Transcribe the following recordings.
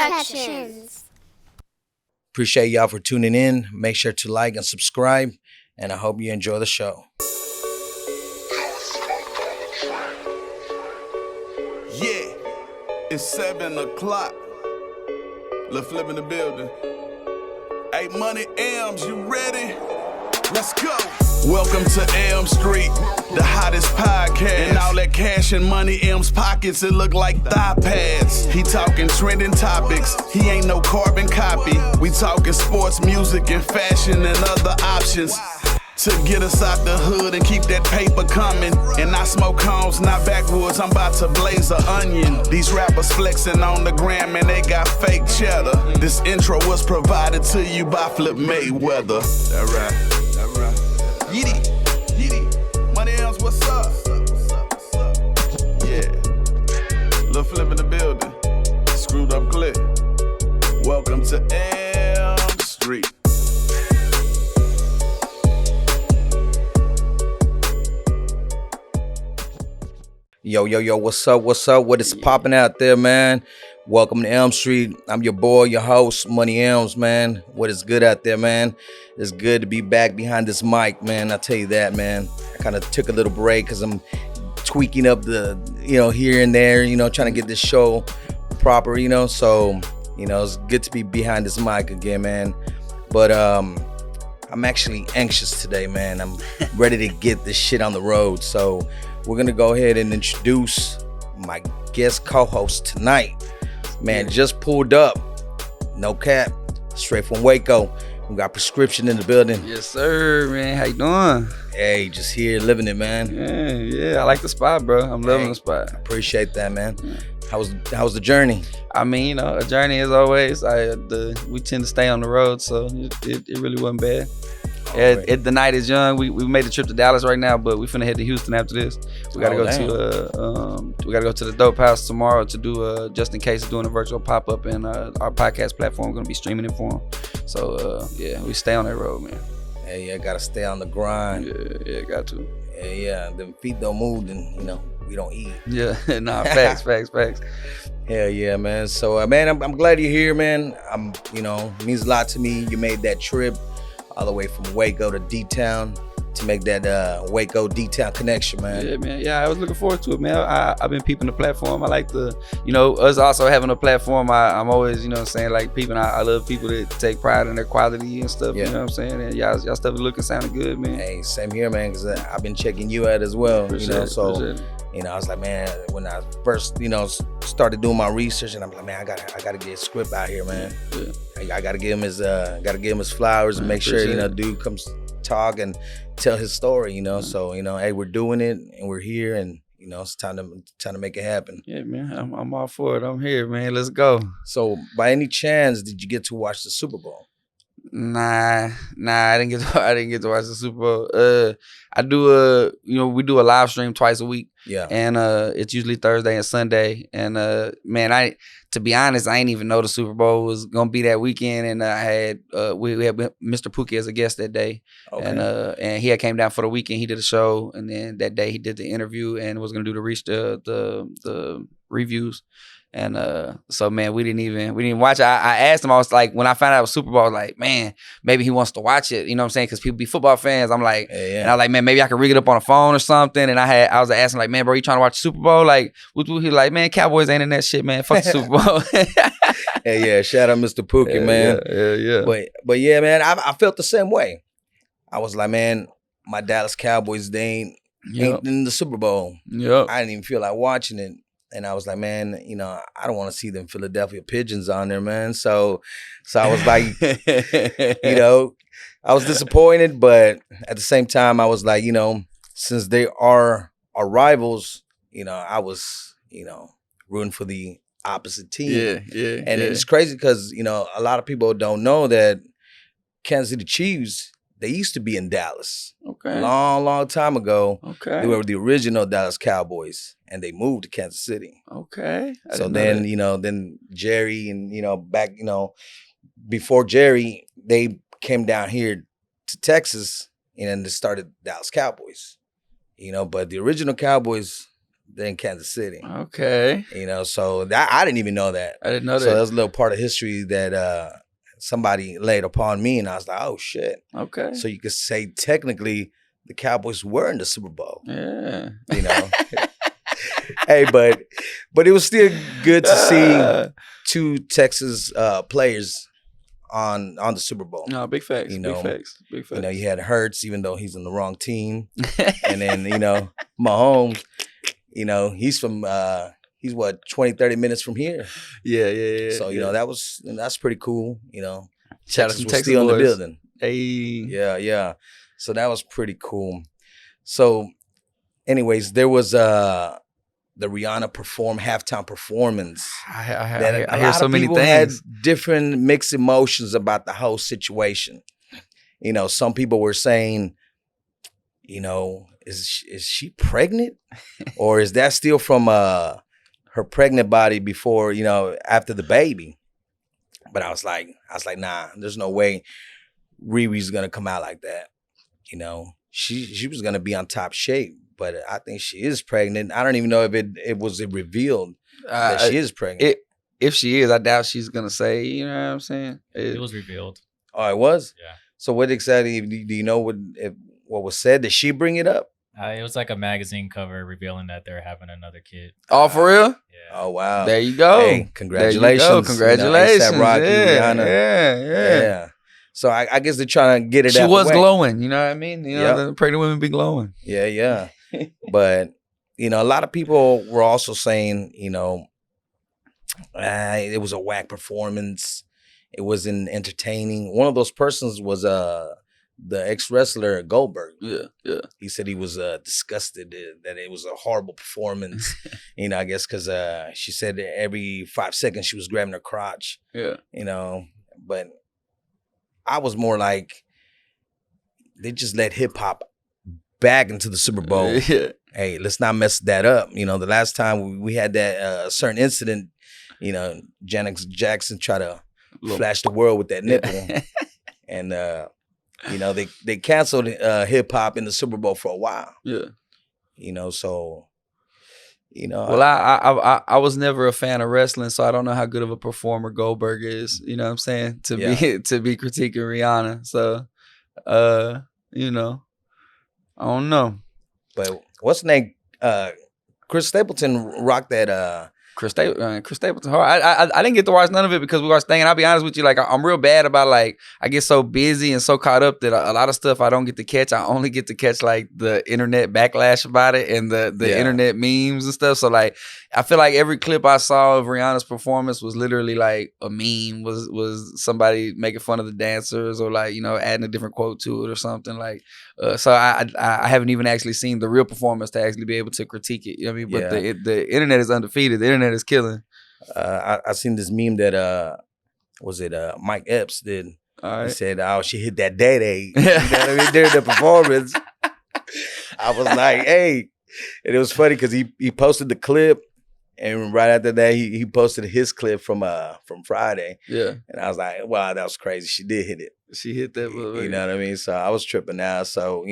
Pirscriptions. Appreciate y'all for tuning in. Make sure to like and subscribe, and I hope you enjoy the show. Yeah, it's 7 o'clock. Lil' Flip in the building. Hey, Money Elms, you ready? Let's go. Welcome to Elm Street, the hottest podcast. And all that cash in Money Elms pockets, it look like thigh pads. He talking trending topics, he ain't no carbon copy. We talking sports, music, and fashion and other options to get us out the hood and keep that paper coming. And I smoke cones, not backwoods, I'm about to blaze an onion. These rappers flexing on the gram and they got fake cheddar. This intro was provided to you by Flip Mayweather. That right. Yeety. Money Elms, what's up? Yeah. Lil' Flip in the building. Screwed up clip. Welcome to Elm Street. Yo, what's up? What is popping out there, man? Welcome to Elm Street. I'm your boy, your host, Money Elms, man. What is good out there, man? It's good to be back behind this mic, man. I'll tell you that, man. I kind of took a little break because I'm tweaking up the, here and there, trying to get this show proper, So, it's good to be behind this mic again, man. But I'm actually anxious today, man. I'm ready to get this shit on the road. So we're going to go ahead and introduce my guest co-host tonight. Man, just pulled up. No cap. Straight from Waco. We got Pirscription in the building. Yes, sir, man. How you doing? Hey, just here living it, man. Yeah. I like the spot, bro. I'm loving the spot. Appreciate that, man. How's the journey? I mean, a journey as always. We tend to stay on the road, so it really wasn't bad. The night is young. We made the trip to Dallas right now, but we finna head to Houston after this. We gotta go to the Dope House tomorrow to do just in case doing a virtual pop up, and our podcast platform gonna be streaming it for them. So we stay on that road, man. Hey, yeah, gotta stay on the grind. Yeah, got to. Yeah. Them feet don't move, then we don't eat. Yeah, facts. Hell yeah, man. So man, I'm glad you're here, man. It means a lot to me. You made that trip all the way from Waco to D-Town to make that Waco D-Town connection, man. Yeah, man. Yeah, I was looking forward to it, man. I've been peeping the platform. I like us also having a platform. I'm always, saying, like, peeping. I love people that take pride in their quality and stuff, you know what I'm saying? And y'all stuff is looking, sounding good, man. Hey, same here, man, because I've been checking you out as well, Appreciate it. I was like, man, when I first, started doing my research, and I'm like, man, I gotta get Script out here, man. Yeah. I gotta give him his flowers and make sure, dude comes talk and tell his story, So, hey, we're doing it and we're here, and it's time to make it happen. Yeah, man, I'm all for it. I'm here, man. Let's go. So, by any chance, did you get to watch the Super Bowl? Nah, I didn't get to watch the Super Bowl. I do we do a live stream twice a week. Yeah. And it's usually Thursday and Sunday. And man, to be honest, I didn't even know the Super Bowl was gonna be that weekend. And I had we had Mr. Pookie as a guest that day. Okay. And he had came down for the weekend. He did a show, and then that day he did the interview and was gonna do the reviews. And so, man, we didn't watch it. I asked him, I was like, when I found out it was Super Bowl, I was like, man, maybe he wants to watch it. You know what I'm saying? Because people be football fans. I'm like, And I was like, man, maybe I could rig it up on a phone or something. And I was asking, like, man, bro, you trying to watch the Super Bowl? Like, he like, man, Cowboys ain't in that shit, man. Fuck the Super Bowl. Yeah, shout out Mr. Pookie, man. Yeah. But yeah, man, I felt the same way. I was like, man, my Dallas Cowboys, they ain't in the Super Bowl. Yep. I didn't even feel like watching it. And I was like, man, I don't want to see them Philadelphia Pigeons on there, man. So I was like, I was disappointed, but at the same time, I was like, since they are our rivals, I was, rooting for the opposite team. Yeah. And it's crazy because, a lot of people don't know that Kansas City Chiefs, they used to be in Dallas. Okay. Long time ago. Okay. They were the original Dallas Cowboys, and they moved to Kansas City. Okay. So then, then Jerry and, back, before Jerry, they came down here to Texas and then they started Dallas Cowboys. But the original Cowboys, than Kansas City. Okay. So that I didn't even know that. I didn't know that. So that's a little part of history that somebody laid upon me, and I was like, oh shit. Okay. So you could say technically the Cowboys were in the Super Bowl. Yeah. Hey, but it was still good to see two Texas players on the Super Bowl. No, big facts. Big facts. You had Hurts, even though he's on the wrong team, and then Mahomes. He's from he's 20, 30 minutes from here. Yeah. So that's pretty cool. Shout out to Texas still boys. in the building. Hey. Yeah. So that was pretty cool. So, anyways, there was the Rihanna halftime performance. I hear so many things. Had different mixed emotions about the whole situation. Some people were saying, is she pregnant, or is that still from her pregnant body before after the baby? But I was like, nah, there's no way Riri's gonna come out like that. She was gonna be on top shape. But I think she is pregnant. I don't even know if it was revealed that she is pregnant. If she is, I doubt she's gonna say. You know what I'm saying? It was revealed. Oh, it was. Yeah. So what exactly do you know? What was said? Did she bring it up? It was like a magazine cover revealing that they're having another kid. Oh, for real? Yeah. Oh, wow. There you go. Hey, congratulations. Congratulations. A$AP Rocky, Rihanna. Yeah. So I guess they're trying to get it out. She was way. glowing. You know what I mean? The pregnant women be glowing. Yeah. But, a lot of people were also saying, it was a whack performance. It wasn't entertaining. One of those persons was the ex-wrestler Goldberg. Yeah. He said he was disgusted that it was a horrible performance. I guess because she said that every 5 seconds she was grabbing her crotch. Yeah. But I was more like, they just let hip-hop back into the Super Bowl. Yeah. Hey, let's not mess that up. The last time we had that certain incident, Janet Jackson tried to flash the world with that nipple. And, they canceled hip-hop in the Super Bowl for a while. Yeah. So, Well, I was never a fan of wrestling, so I don't know how good of a performer Goldberg is. You know what I'm saying? To be critiquing Rihanna. So, I don't know. But what's the name? Chris Stapleton rocked that. Chris Stapleton hard. I didn't get to watch none of it because we watched thing. And I'll be honest with you, like I'm real bad about like I get so busy and so caught up that a lot of stuff I don't get to catch. I only get to catch like the internet backlash about it and the internet memes and stuff. So like I feel like every clip I saw of Rihanna's performance was literally like a meme. Was somebody making fun of the dancers or like adding a different quote to it or something like. So I haven't even actually seen the real performance to actually be able to critique it. You know what I mean? But the internet is undefeated. The internet is killing. I seen this meme that was it Mike Epps did. All right. He said, "Oh, she hit that day." You know what I mean? During the performance, I was like, "Hey," and it was funny because he posted the clip, and right after that, he posted his clip from Friday. Yeah, and I was like, "Wow, that was crazy. She did hit it. She hit that. You know what I mean?" So I was tripping out. So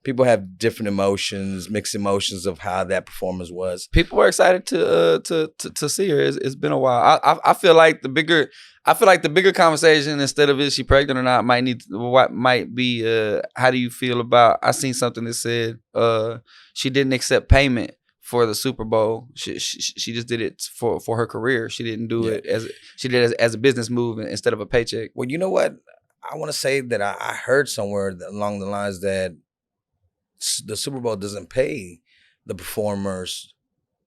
people have different emotions, mixed emotions of how that performance was. People were excited to see her. It's been a while. I feel like the bigger conversation instead of is she pregnant or not might be how do you feel about? I seen something that said she didn't accept payment for the Super Bowl. She just did it for her career. She didn't do it as a business move instead of a paycheck. Well, you know what? I want to say that I heard somewhere along the lines that the Super Bowl doesn't pay the performers,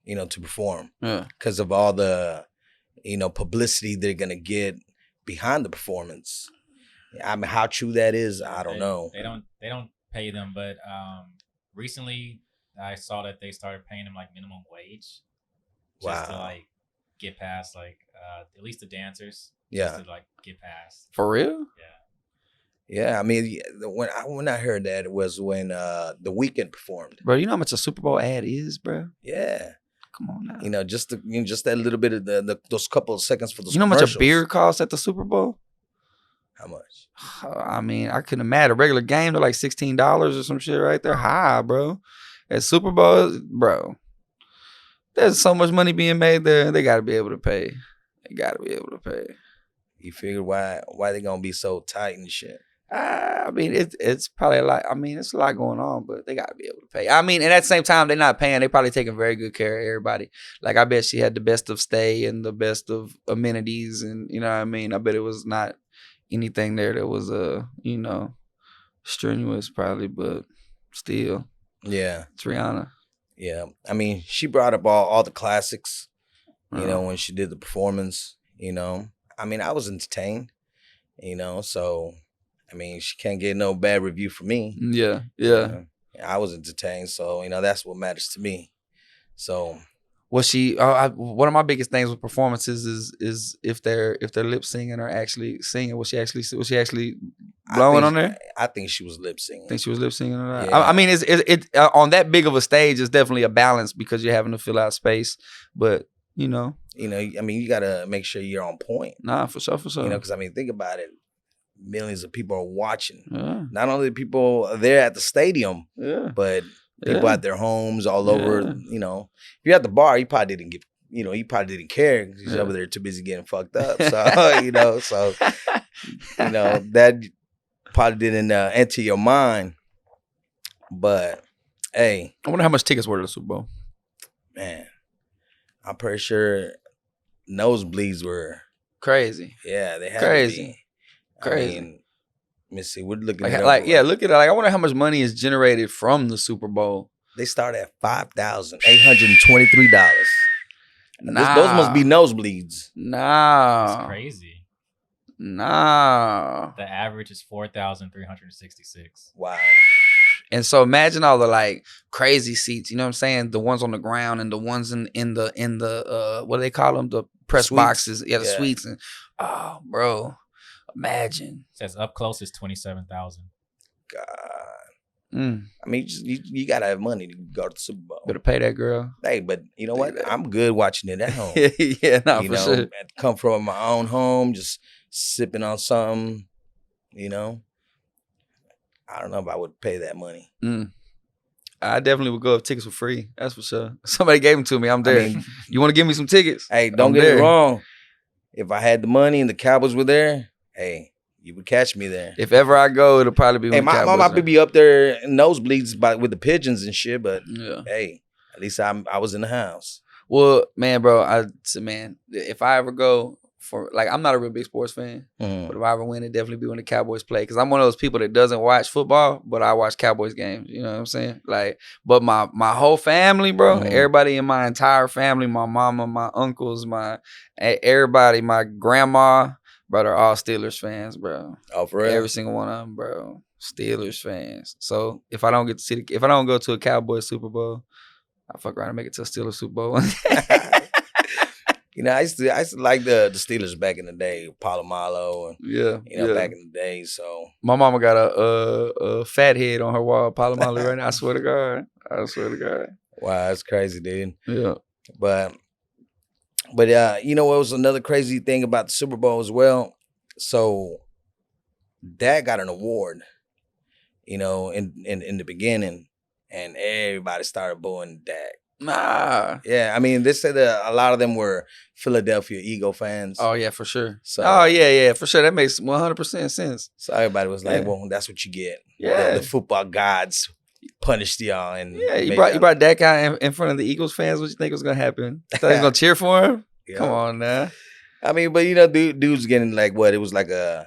to perform because of all the, publicity they're gonna get behind the performance. I mean, how true that is, I don't know. They don't pay them, but recently I saw that they started paying them like minimum wage, just to like get past like at least the dancers, just to like get past. For real? Yeah. Yeah, I mean, when I heard that, it was when The Weeknd performed. Bro, you know how much a Super Bowl ad is, bro? Yeah. Come on now. Just that little bit of those couple of seconds for those. You know how much a beer costs at the Super Bowl? How much? I mean, I couldn't imagine. A regular game, they're like $16 or some shit right there. High, bro. At Super Bowl, bro. There's so much money being made there. They got to be able to pay. They got to be able to pay. You figure why they gonna be so tight and shit? I mean, it's probably a lot. I mean, it's a lot going on, but they got to be able to pay. I mean, and at the same time, they're not paying. They probably taking very good care of everybody. Like, I bet she had the best of stay and the best of amenities, and you know what I mean. I bet it was not anything there that was you know, strenuous probably, but still, yeah, it's Rihanna. Yeah, I mean, she brought up all the classics. You know, when she did the performance. You know, I mean, I was entertained. You know, so. I mean, she can't get no bad review from me. Yeah. You know? I was entertained, so you know that's what matters to me. So, was she? One of my biggest things with performances is if they're lip singing or actually singing. Was she actually blowing on there? I think she was lip singing. Think she was lip singing or not? Yeah. I mean, it on that big of a stage, it's definitely a balance because you're having to fill out space, but. You know, I mean, you gotta make sure you're on point. Nah, for sure. You know, because I mean, think about it. Millions of people are watching. Yeah. Not only people there at the stadium, but people at their homes all over. You know, if you're at the bar, you probably didn't didn't care because he's over there too busy getting fucked up. So you know, that probably didn't enter your mind. But hey, I wonder how much tickets were to the Super Bowl. Man, I'm pretty sure nosebleeds were crazy. Yeah, they had crazy. To be. Crazy. I mean, let me see. We're looking look at it. Like, I wonder how much money is generated from the Super Bowl. They start at $5,823. Nah. Those must be nosebleeds. Nah, that's crazy. Nah, the average is 4,366. Wow. And so imagine all the like crazy seats. You know what I'm saying? The ones on the ground and the ones in the what do they call them? The press suites. boxes. Yeah, the suites. And oh, bro. Imagine. It says up close is 27,000. God. I mean, you gotta have money to go to the Super Bowl. Better pay that girl. Hey, but you know what? I'm good watching it at home. Yeah, for sure. Come from my own home, just sipping on something. You know, I don't know if I would pay that money. I definitely would go if tickets were free. That's for sure. Somebody gave them to me. I'm there. I mean, you want to give me some tickets? Hey, don't get me wrong. If I had the money and the Cowboys were there, hey, you would catch me there. If ever I go, it'll probably be. Hey, my mom might be up there in nosebleeds with the pigeons and shit, but hey, at least I was in the house. Well, man, bro, if I ever go for I'm not a real big sports fan, but if I ever win, it definitely be when the Cowboys play because I'm one of those people that doesn't watch football, but I watch Cowboys games. You know what I'm saying? Like, but my whole family, bro, everybody in my entire family, my mama, my uncles, everybody, my grandma. Bro, they're all Steelers fans, bro. Oh, for real? Every single one of them, bro. Steelers fans. So if I don't if I don't go to a Cowboys Super Bowl, I'll fuck around and make it to a Steelers Super Bowl. You know, I used to like the Steelers back in the day, Palomalo, and back in the day. So my mama got a fat head on her wall, Palomalo, right now. I swear to God. Wow, that's crazy, dude. Yeah, but you know what was another crazy thing about the Super Bowl as well? So Dad got an award, you know, in the beginning, and everybody started booing Dak. Nah. Yeah, I mean, they said that a lot of them were Philadelphia Eagle fans. Oh, yeah, for sure. So, for sure. That makes 100% sense. So everybody was like, well, that's what you get. Yeah. The football gods punished y'all. And you brought that guy in front of the Eagles fans. What you think was going to happen? Thought he was going to cheer for him? Yeah. Come on now. I mean, but, you know, dude's getting like what? It was like a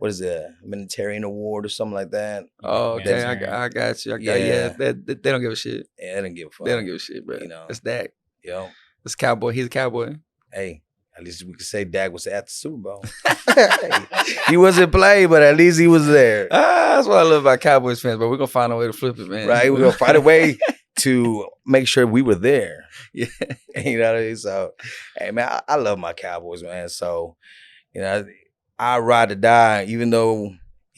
humanitarian award or something like that. Oh, okay. I got you. They don't give a shit. Yeah, they don't give a fuck. They don't give a shit, bro. You know, it's Dak. Yo, it's Cowboy. He's a Cowboy. Hey, at least we could say Dak was at the Super Bowl. He wasn't playing, but at least he was there. That's what I love about Cowboys fans. But we're gonna find a way to flip it, man. Right? We're gonna find a way to make sure we were there. Yeah, you know what I mean. So, hey, man, I love my Cowboys, man. So, you know. I ride or die, even though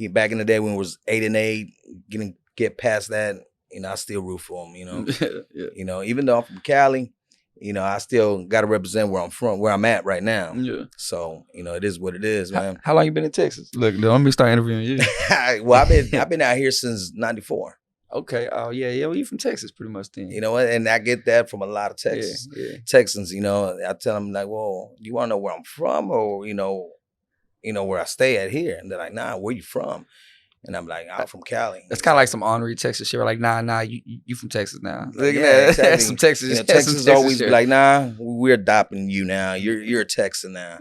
back in the day when it was 8-8, get past that, you know, I still root for him, you know. Yeah. You know, even though I'm from Cali, you know, I still got to represent where I'm from, where I'm at right now. Yeah. So, you know, it is what it is, man. How long you been in Texas? Look, let me start interviewing you. Well, I've been out here since '94. Okay. Oh yeah. Well, you from Texas, pretty much then. You know what? And I get that from a lot of Texans. You know, I tell them like, well, you want to know where I'm from, or you know where I stay at here? And they're like, nah, where you from? And I'm like, I'm from Cali. That's kind of like some ornery Texas shit. We're like, nah, you from Texas now. Yeah, exactly. Some Texas. You know, Texas always be like, nah, we're adopting you now. You're a Texan now.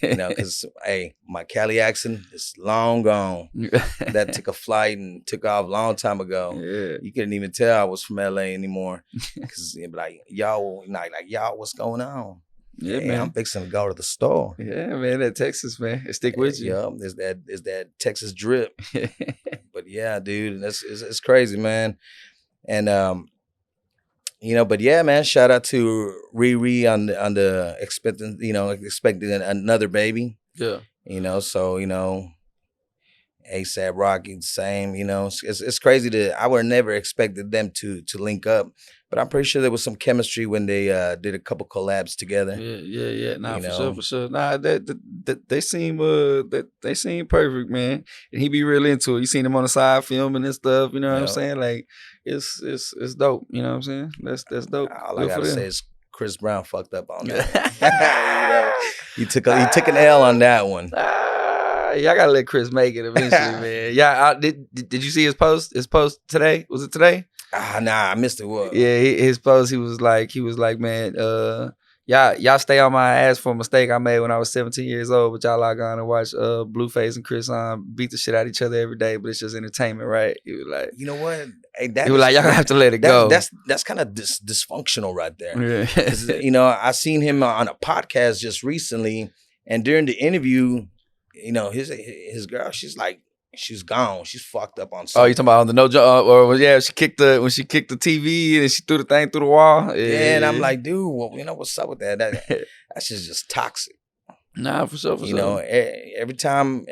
You know, because hey, my Cali accent is long gone. That took a flight and took off a long time ago. Yeah. You couldn't even tell I was from LA anymore. Because you'd be like, y'all, y'all, what's going on? Yeah, man. I'm fixing to go to the store. Yeah, man, that Texas, man. It stick with you. Yeah, it's that Texas drip. But yeah, dude, it's crazy, man. And you know, but yeah, man, shout out to Riri on the expecting another baby. Yeah. You know, so you know, ASAP Rocky, the same. You know, it's crazy I would have never expected them to link up. But I'm pretty sure there was some chemistry when they did a couple collabs together. Yeah. Nah, for sure. Nah, they seem they seem perfect, man. And he be real into it. You seen him on the side filming and stuff. You know what I'm saying? Like it's dope. You know what I'm saying? That's dope. All I gotta say is Chris Brown fucked up on that. You know, he took an L on that one. Y'all gotta let Chris make it eventually, man. Yeah, did you see his post? His post today? Was it today? Nah, I missed it. What? Yeah, his post. He was like, man, y'all stay on my ass for a mistake I made when I was 17 years old, but y'all log on and watch Blueface and Chris beat the shit out of each other every day, but it's just entertainment, right? He was like, you know what? Hey, he was like, y'all gonna have to let it go. That's kind of dysfunctional right there. Yeah. You know, I seen him on a podcast just recently, and during the interview, you know, his girl, she's gone. She's fucked up on something. Oh, you talking about on the no jump? When she kicked the TV and she threw the thing through the wall. Yeah, and I'm like, dude, well, you know what's up with that? That's just toxic. Nah, for sure. You know, every time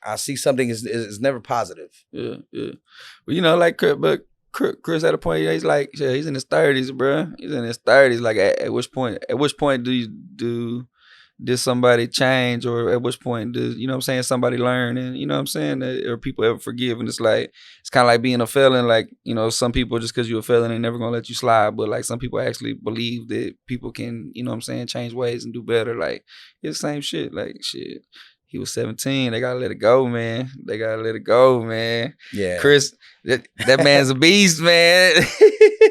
I see something, is never positive. Yeah. Well, you know, like, but Chris at a point, he's like, yeah, he's in his 30s, bro. He's in his 30s. Like, at which point did somebody change, or at which point does, you know what I'm saying, somebody learn, and you know what I'm saying, or people ever forgive? And it's like, it's kind of like being a felon. Like, you know, some people, just because you're a felon, ain't never gonna let you slide, but like some people actually believe that people can, you know what I'm saying, change ways and do better. Like, it's the same shit. Like, shit, he was 17. They gotta let it go, man. Yeah. Chris, that man's a beast, man.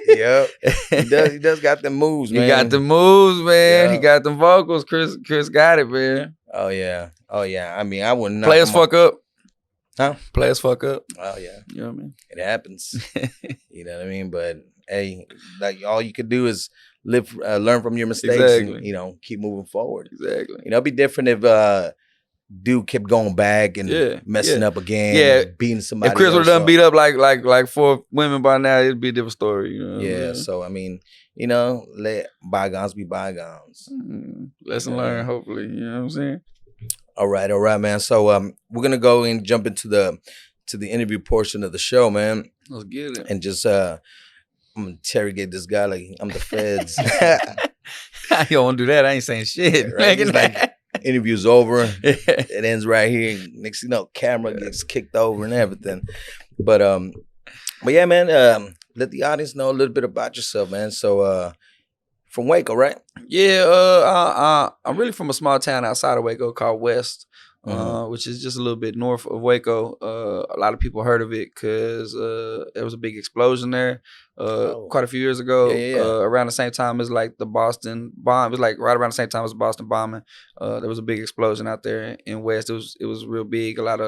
Yep. He does got them moves, man. He got the moves, man. Yep. He got them vocals. Chris got it, man. Oh yeah. I mean, I wouldn't. Players fuck up. Huh? Players fuck up. Oh yeah. You know what I mean? It happens. You know what I mean? But hey, like, all you could do is learn from your mistakes, exactly. And, you know, keep moving forward. Exactly. You know, it'd be different if dude kept going back and messing up again, beating somebody. If Chris would have done beat up like 4 women by now, it'd be a different story. You know? Yeah. So I mean, you know, let bygones be bygones. Lesson learned, hopefully. You know what I'm saying? All right, man. So we're gonna go and jump into the interview portion of the show, man. Let's get it. And just I'm gonna interrogate this guy like I'm the feds. You don't want to do that. I ain't saying shit. Right? Interview's over. It ends right here. Next thing you know, camera gets kicked over and everything. But yeah, man. Let the audience know a little bit about yourself, man. So from Waco, right? Yeah. I'm really from a small town outside of Waco called West, which is just a little bit north of Waco. A lot of people heard of it because there was a big explosion there quite a few years ago. Around the same time as like the Boston bomb. It was like right around the same time as the Boston bombing. There was a big explosion out there in West. It was real big. A lot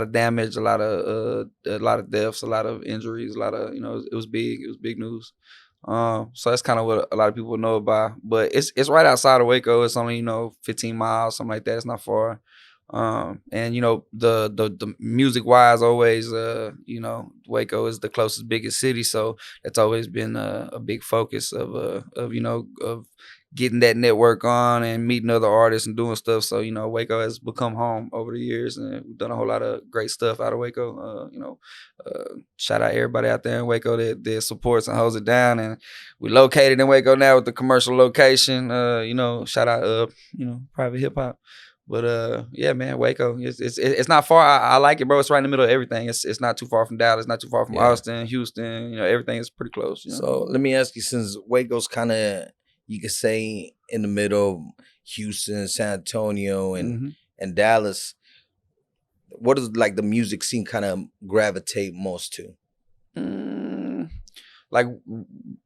of damage, a lot of deaths, a lot of injuries, a lot of, you know, it was big. It was big news. So that's kind of what a lot of people know about. But it's right outside of Waco. It's only, you know, 15 miles, something like that. It's not far. And you know, the music wise, always you know, Waco is the closest biggest city, so that's always been a big focus of you know, of getting that network on and meeting other artists and doing stuff. So, you know, Waco has become home over the years, and we've done a whole lot of great stuff out of Waco. You know, shout out everybody out there in Waco that supports and holds it down. And we located in Waco now with the commercial location. You know, shout out you know, private hip hop. But yeah, man, Waco. It's not far. I like it, bro. It's right in the middle of everything. It's not too far from Dallas, not too far from Austin, Houston. You know, everything is pretty close. You know? So let me ask you, since Waco's kind of, you could say, in the middle of Houston, San Antonio, and Dallas, what does like the music scene kind of gravitate most to? Like,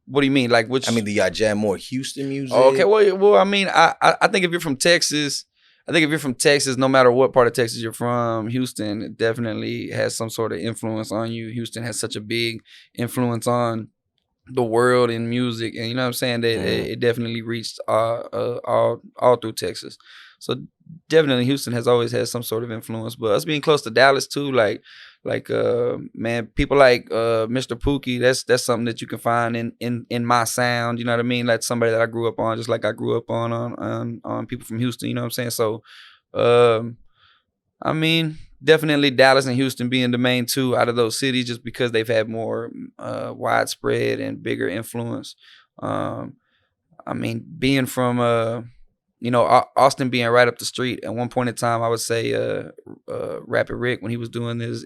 what do you mean? Like, which? I mean, do y'all jam more Houston music? Oh, okay, well, I mean, I think if you're from Texas, no matter what part of Texas you're from, Houston definitely has some sort of influence on you. Houston has such a big influence on the world in music, and you know what I'm saying, that it definitely reached all through Texas. So definitely Houston has always had some sort of influence. But us being close to Dallas too, like man, people like Mr. Pookie, that's something that you can find in my sound. You know what I mean? Like somebody that I grew up on, just like I grew up on people from Houston. You know what I'm saying? So, I mean, definitely Dallas and Houston being the main two out of those cities, just because they've had more widespread and bigger influence. I mean, being from you know, Austin being right up the street. At one point in time, I would say Rapid Rick, when he was doing his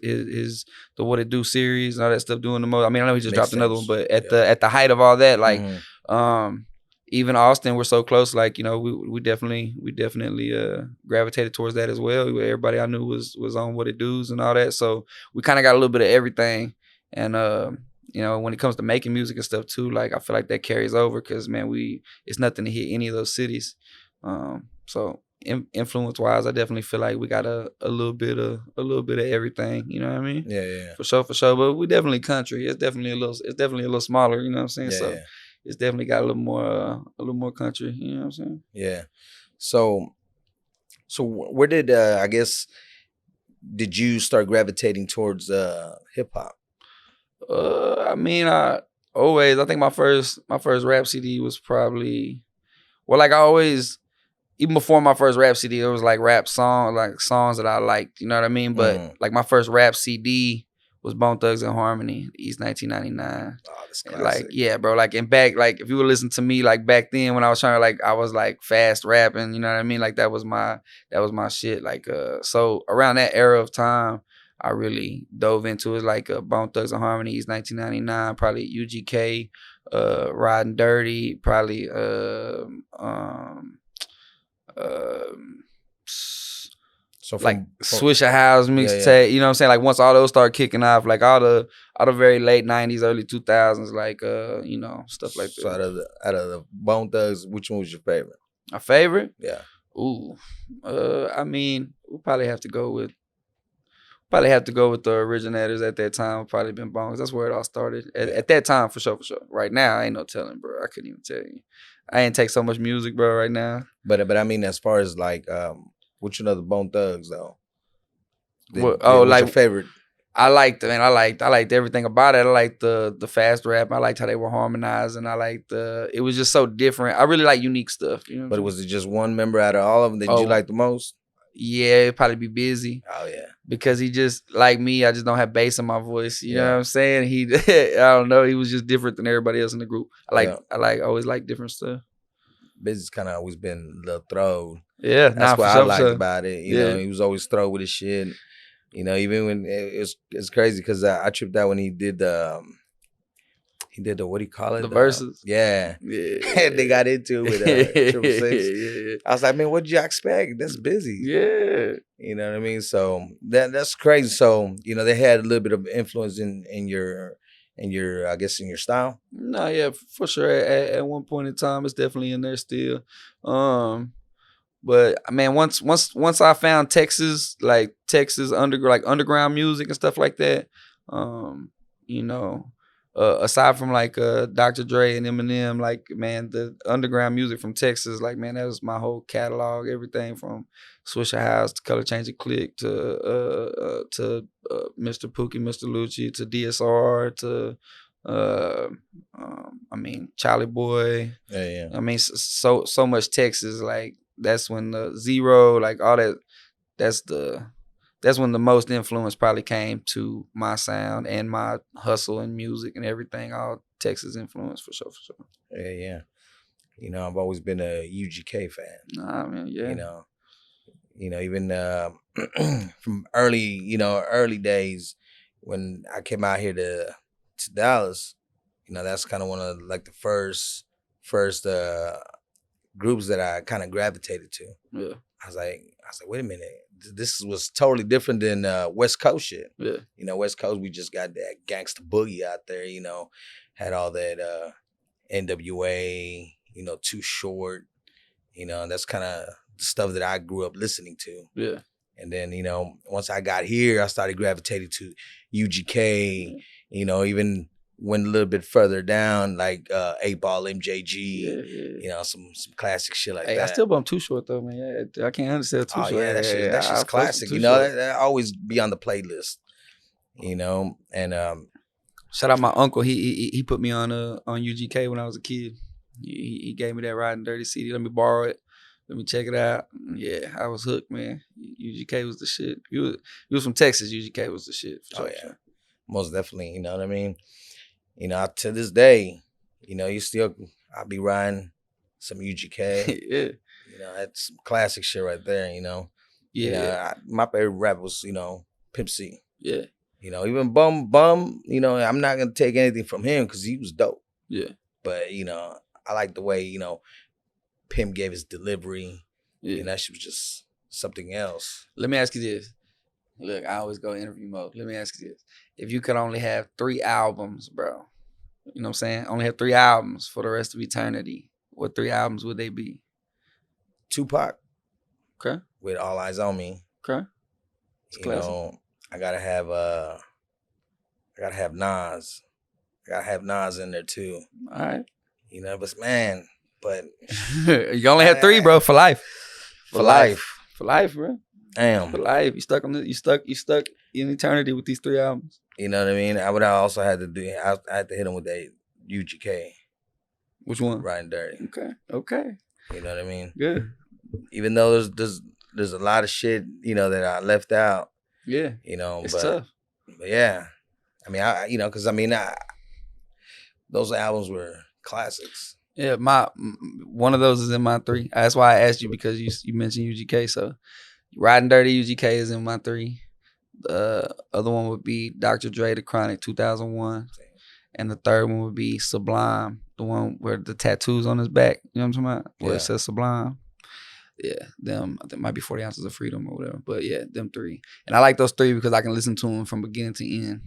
the What It Do series and all that stuff, doing the most. I mean, I know he just dropped another one, but at the height of all that, like even Austin, we're so close. Like, you know, we definitely gravitated towards that as well. Everybody I knew was on What It Do's and all that, so we kind of got a little bit of everything. And you know, when it comes to making music and stuff too, like I feel like that carries over, because man, it's nothing to hit any of those cities. So influence wise, I definitely feel like we got a little bit of everything. You know what I mean? Yeah. For sure. But we definitely country. It's definitely a little smaller. You know what I'm saying? So it's definitely got a little more country. You know what I'm saying? Yeah. So where did I guess did you start gravitating towards hip hop? I mean, I think my first rap CD was probably, well, like I always. Even before my first rap CD, it was like rap songs that I liked. You know what I mean? But like my first rap CD was Bone Thugs and Harmony, East 1999. Oh, that's classic. classic. Like, yeah, bro. Like, and back, like if you would listen to me like back then when I was trying to, like, I was like fast rapping. You know what I mean? Like that was my shit. Like so around that era of time, I really dove into it. Like Bone Thugs and Harmony, East 1999, probably UGK, Riding Dirty, probably so like Swisher House mixtape, you know what I'm saying? Like once all those start kicking off, like all the very late 90s, early 2000s, like you know, stuff like that. So out of the Bone Thugs, which one was your favorite? My favorite? Yeah. Ooh. I mean, we'll probably have to go with the originators at that time. Probably been Bones. That's where it all started. At that time, for sure. Right now, I ain't no telling, bro. I couldn't even tell you. I ain't take so much music, bro, right now. But I mean, as far as like, which one of the Bone Thugs though? What's like your favorite? I liked everything about it. I liked the fast rap. I liked how they were harmonizing. I liked it was just so different. I really like unique stuff. You know. But was it just one member out of all of them that you liked the most? Yeah, it'd probably be Busy. Oh yeah. Because he just, like me, I just don't have bass in my voice. You know what I'm saying? I don't know, he was just different than everybody else in the group. I always like different stuff. Busy's kind of always been a little throwed. Yeah, that's what I liked about it. You know, he was always throw with his shit. You know, even when it's crazy because I tripped out when he did the what do you call it? The verses. Yeah. They got into it with 666. I was like, man, what did you expect? That's Busy. Yeah. You know what I mean? So that's crazy. So, you know, they had a little bit of influence in your I guess in your style. No, yeah, for sure. At one point in time, it's definitely in there still. But man, once I found Texas underground music and stuff like that, you know, aside from like Dr. Dre and Eminem, like man, the underground music from Texas, like man, that was my whole catalog. Everything from Swisher House to Color Changer Click to Mr. Pookie, Mr. Lucci to DSR to I mean Charlie Boy. Yeah. I mean so much Texas. Like that's when the Zero, like all that. That's when the most influence probably came to my sound and my hustle and music and everything. All Texas influence for sure. Yeah. You know, I've always been a UGK fan. Nah, man, yeah. You know, You know, even from early days when I came out here to Dallas, you know, that's kind of one of like the first groups that I kind of gravitated to. Yeah. I was like, wait a minute, this was totally different than West Coast shit. Yeah. You know, West Coast, we just got that gangsta boogie out there. You know, had all that NWA. You know, Too Short. You know, that's kind of the stuff that I grew up listening to. Yeah. And then, you know, once I got here, I started gravitating to UGK. You know, even went a little bit further down, like 8-Ball MJG. You know, some classic shit like that. I still bump Too Short though, man. Yeah, I can't understand Too Short. Yeah, that's just classic. You know, that always be on the playlist. You know, and shout out my uncle. He put me on UGK when I was a kid. He gave me that Riding Dirty CD. Let me borrow it. Let me check it out. Yeah, I was hooked, man. UGK was the shit. You was from Texas. UGK was the shit. For sure. Yeah, most definitely. You know what I mean? You know, to this day, you know, I'll be riding some UGK. Yeah. You know, that's some classic shit right there, you know. Yeah. You know, my favorite rapper was, you know, Pimp C. Yeah. You know, even Bum, you know, I'm not going to take anything from him because he was dope. Yeah. But, you know, I like the way, you know, Pimp gave his delivery. Yeah. And that shit was just something else. Let me ask you this. Look, I always go interview mode. Let me ask you this. If you could only have 3 albums, bro, you know what I'm saying? Only have 3 albums for the rest of eternity. What 3 albums would they be? Tupac. Okay. With All Eyes on Me. Okay. You know, I gotta have Nas. I gotta have Nas in there too. All right. You know, but you only have 3, bro, for life. For life. For life, bro. Damn. For life. You stuck in eternity with these 3 albums. You know what I mean? I would also had to hit him with that UGK. Which one? Riding Dirty. Okay. You know what I mean? Good. Even though there's a lot of shit, you know, that I left out. Yeah. You know, it's tough. But yeah. I mean, you know, because I mean, those albums were classics. Yeah, one of those is in my 3. That's why I asked you, because you mentioned UGK. So Riding Dirty UGK is in my 3. The other one would be Dr. Dre, The Chronic, 2001. And the third one would be Sublime, the one where the tattoos on his back. You know what I'm talking about? Where it says Sublime. Yeah, them. I think it might be 40 Ounces of Freedom or whatever. But yeah, them 3. And I like those 3 because I can listen to them from beginning to end.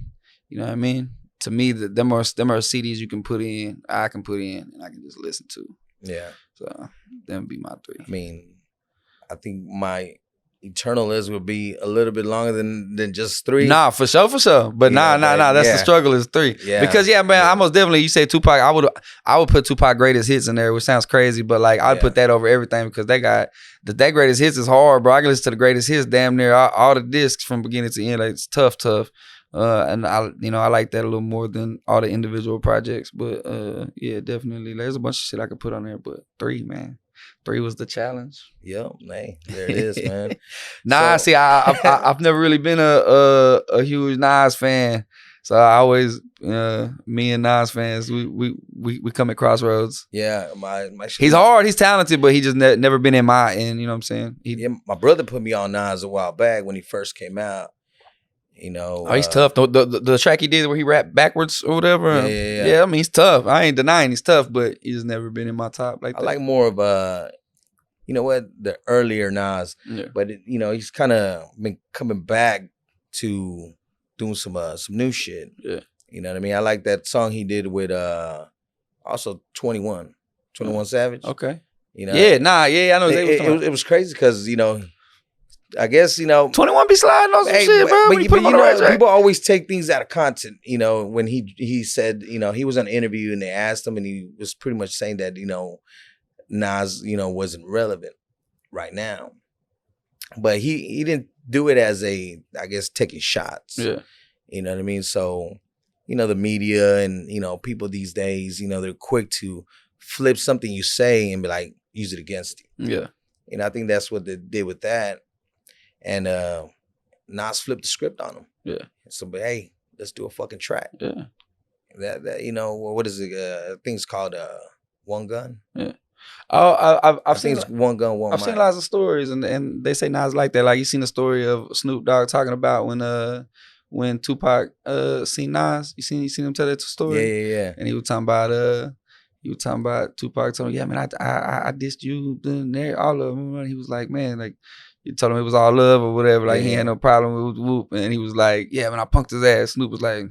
You know what I mean? To me, them are CDs you can put in, I can put in, and I can just listen to. Yeah. So them would be my 3. I mean, I think my eternal list would be a little bit longer than just 3. Nah, for sure. But nah. That's the struggle is 3. Yeah. Because man, I most definitely, you say Tupac, I would put Tupac Greatest Hits in there, which sounds crazy, but like I'd put that over everything because they got that Greatest Hits is hard, bro. I can listen to the Greatest Hits damn near all the discs from beginning to end. Like, it's tough. And I like that a little more than all the individual projects. But yeah, definitely, there's a bunch of shit I could put on there. But 3, man. 3 was the challenge. Yep, man. There it is, man. See, I've never really been a huge Nas fan. So I always, me and Nas fans, we come at crossroads. Yeah, he's hard, he's talented, but he just never been in my end. You know what I'm saying? My brother put me on Nas a while back when he first came out. You know, he's tough. The track he did where he rapped backwards or whatever. Yeah. I mean, he's tough. I ain't denying he's tough, but he's never been in my top like that. I like more of you know what, the earlier Nas. Yeah. But you know, he's kind of been coming back to doing some new shit. Yeah. You know what I mean? I like that song he did with also 21 Savage. Okay. You know. Yeah. I know. It was crazy because you know. I guess, you know, 21 be sliding on some shit, bro. But you know, people always take things out of content. You know, when he said, you know, he was on an interview and they asked him and he was pretty much saying that, you know, Nas, you know, wasn't relevant right now. But he didn't do it as I guess, taking shots. Yeah. You know what I mean? So, you know, the media and, you know, people these days, you know, they're quick to flip something you say and be like, use it against you. Yeah. You know, I think that's what they did with that. And Nas flipped the script on him. Yeah. So, but hey, let's do a fucking track. Yeah. That you know, what is it? I think it's called One Gun. Yeah. Oh, I've seen it's one gun, one I've mic. seen lots of stories, and they say Nas like that. Like you seen the story of Snoop Dogg talking about when Tupac seen Nas. You seen him tell that story? Yeah. And he was talking about Tupac told him, yeah, man, I dissed you, there, all of them. And he was like, man, like you told him it was all love or whatever. Like he had no problem with Whoop, and he was like, yeah, man, I punked his ass. Snoop was like,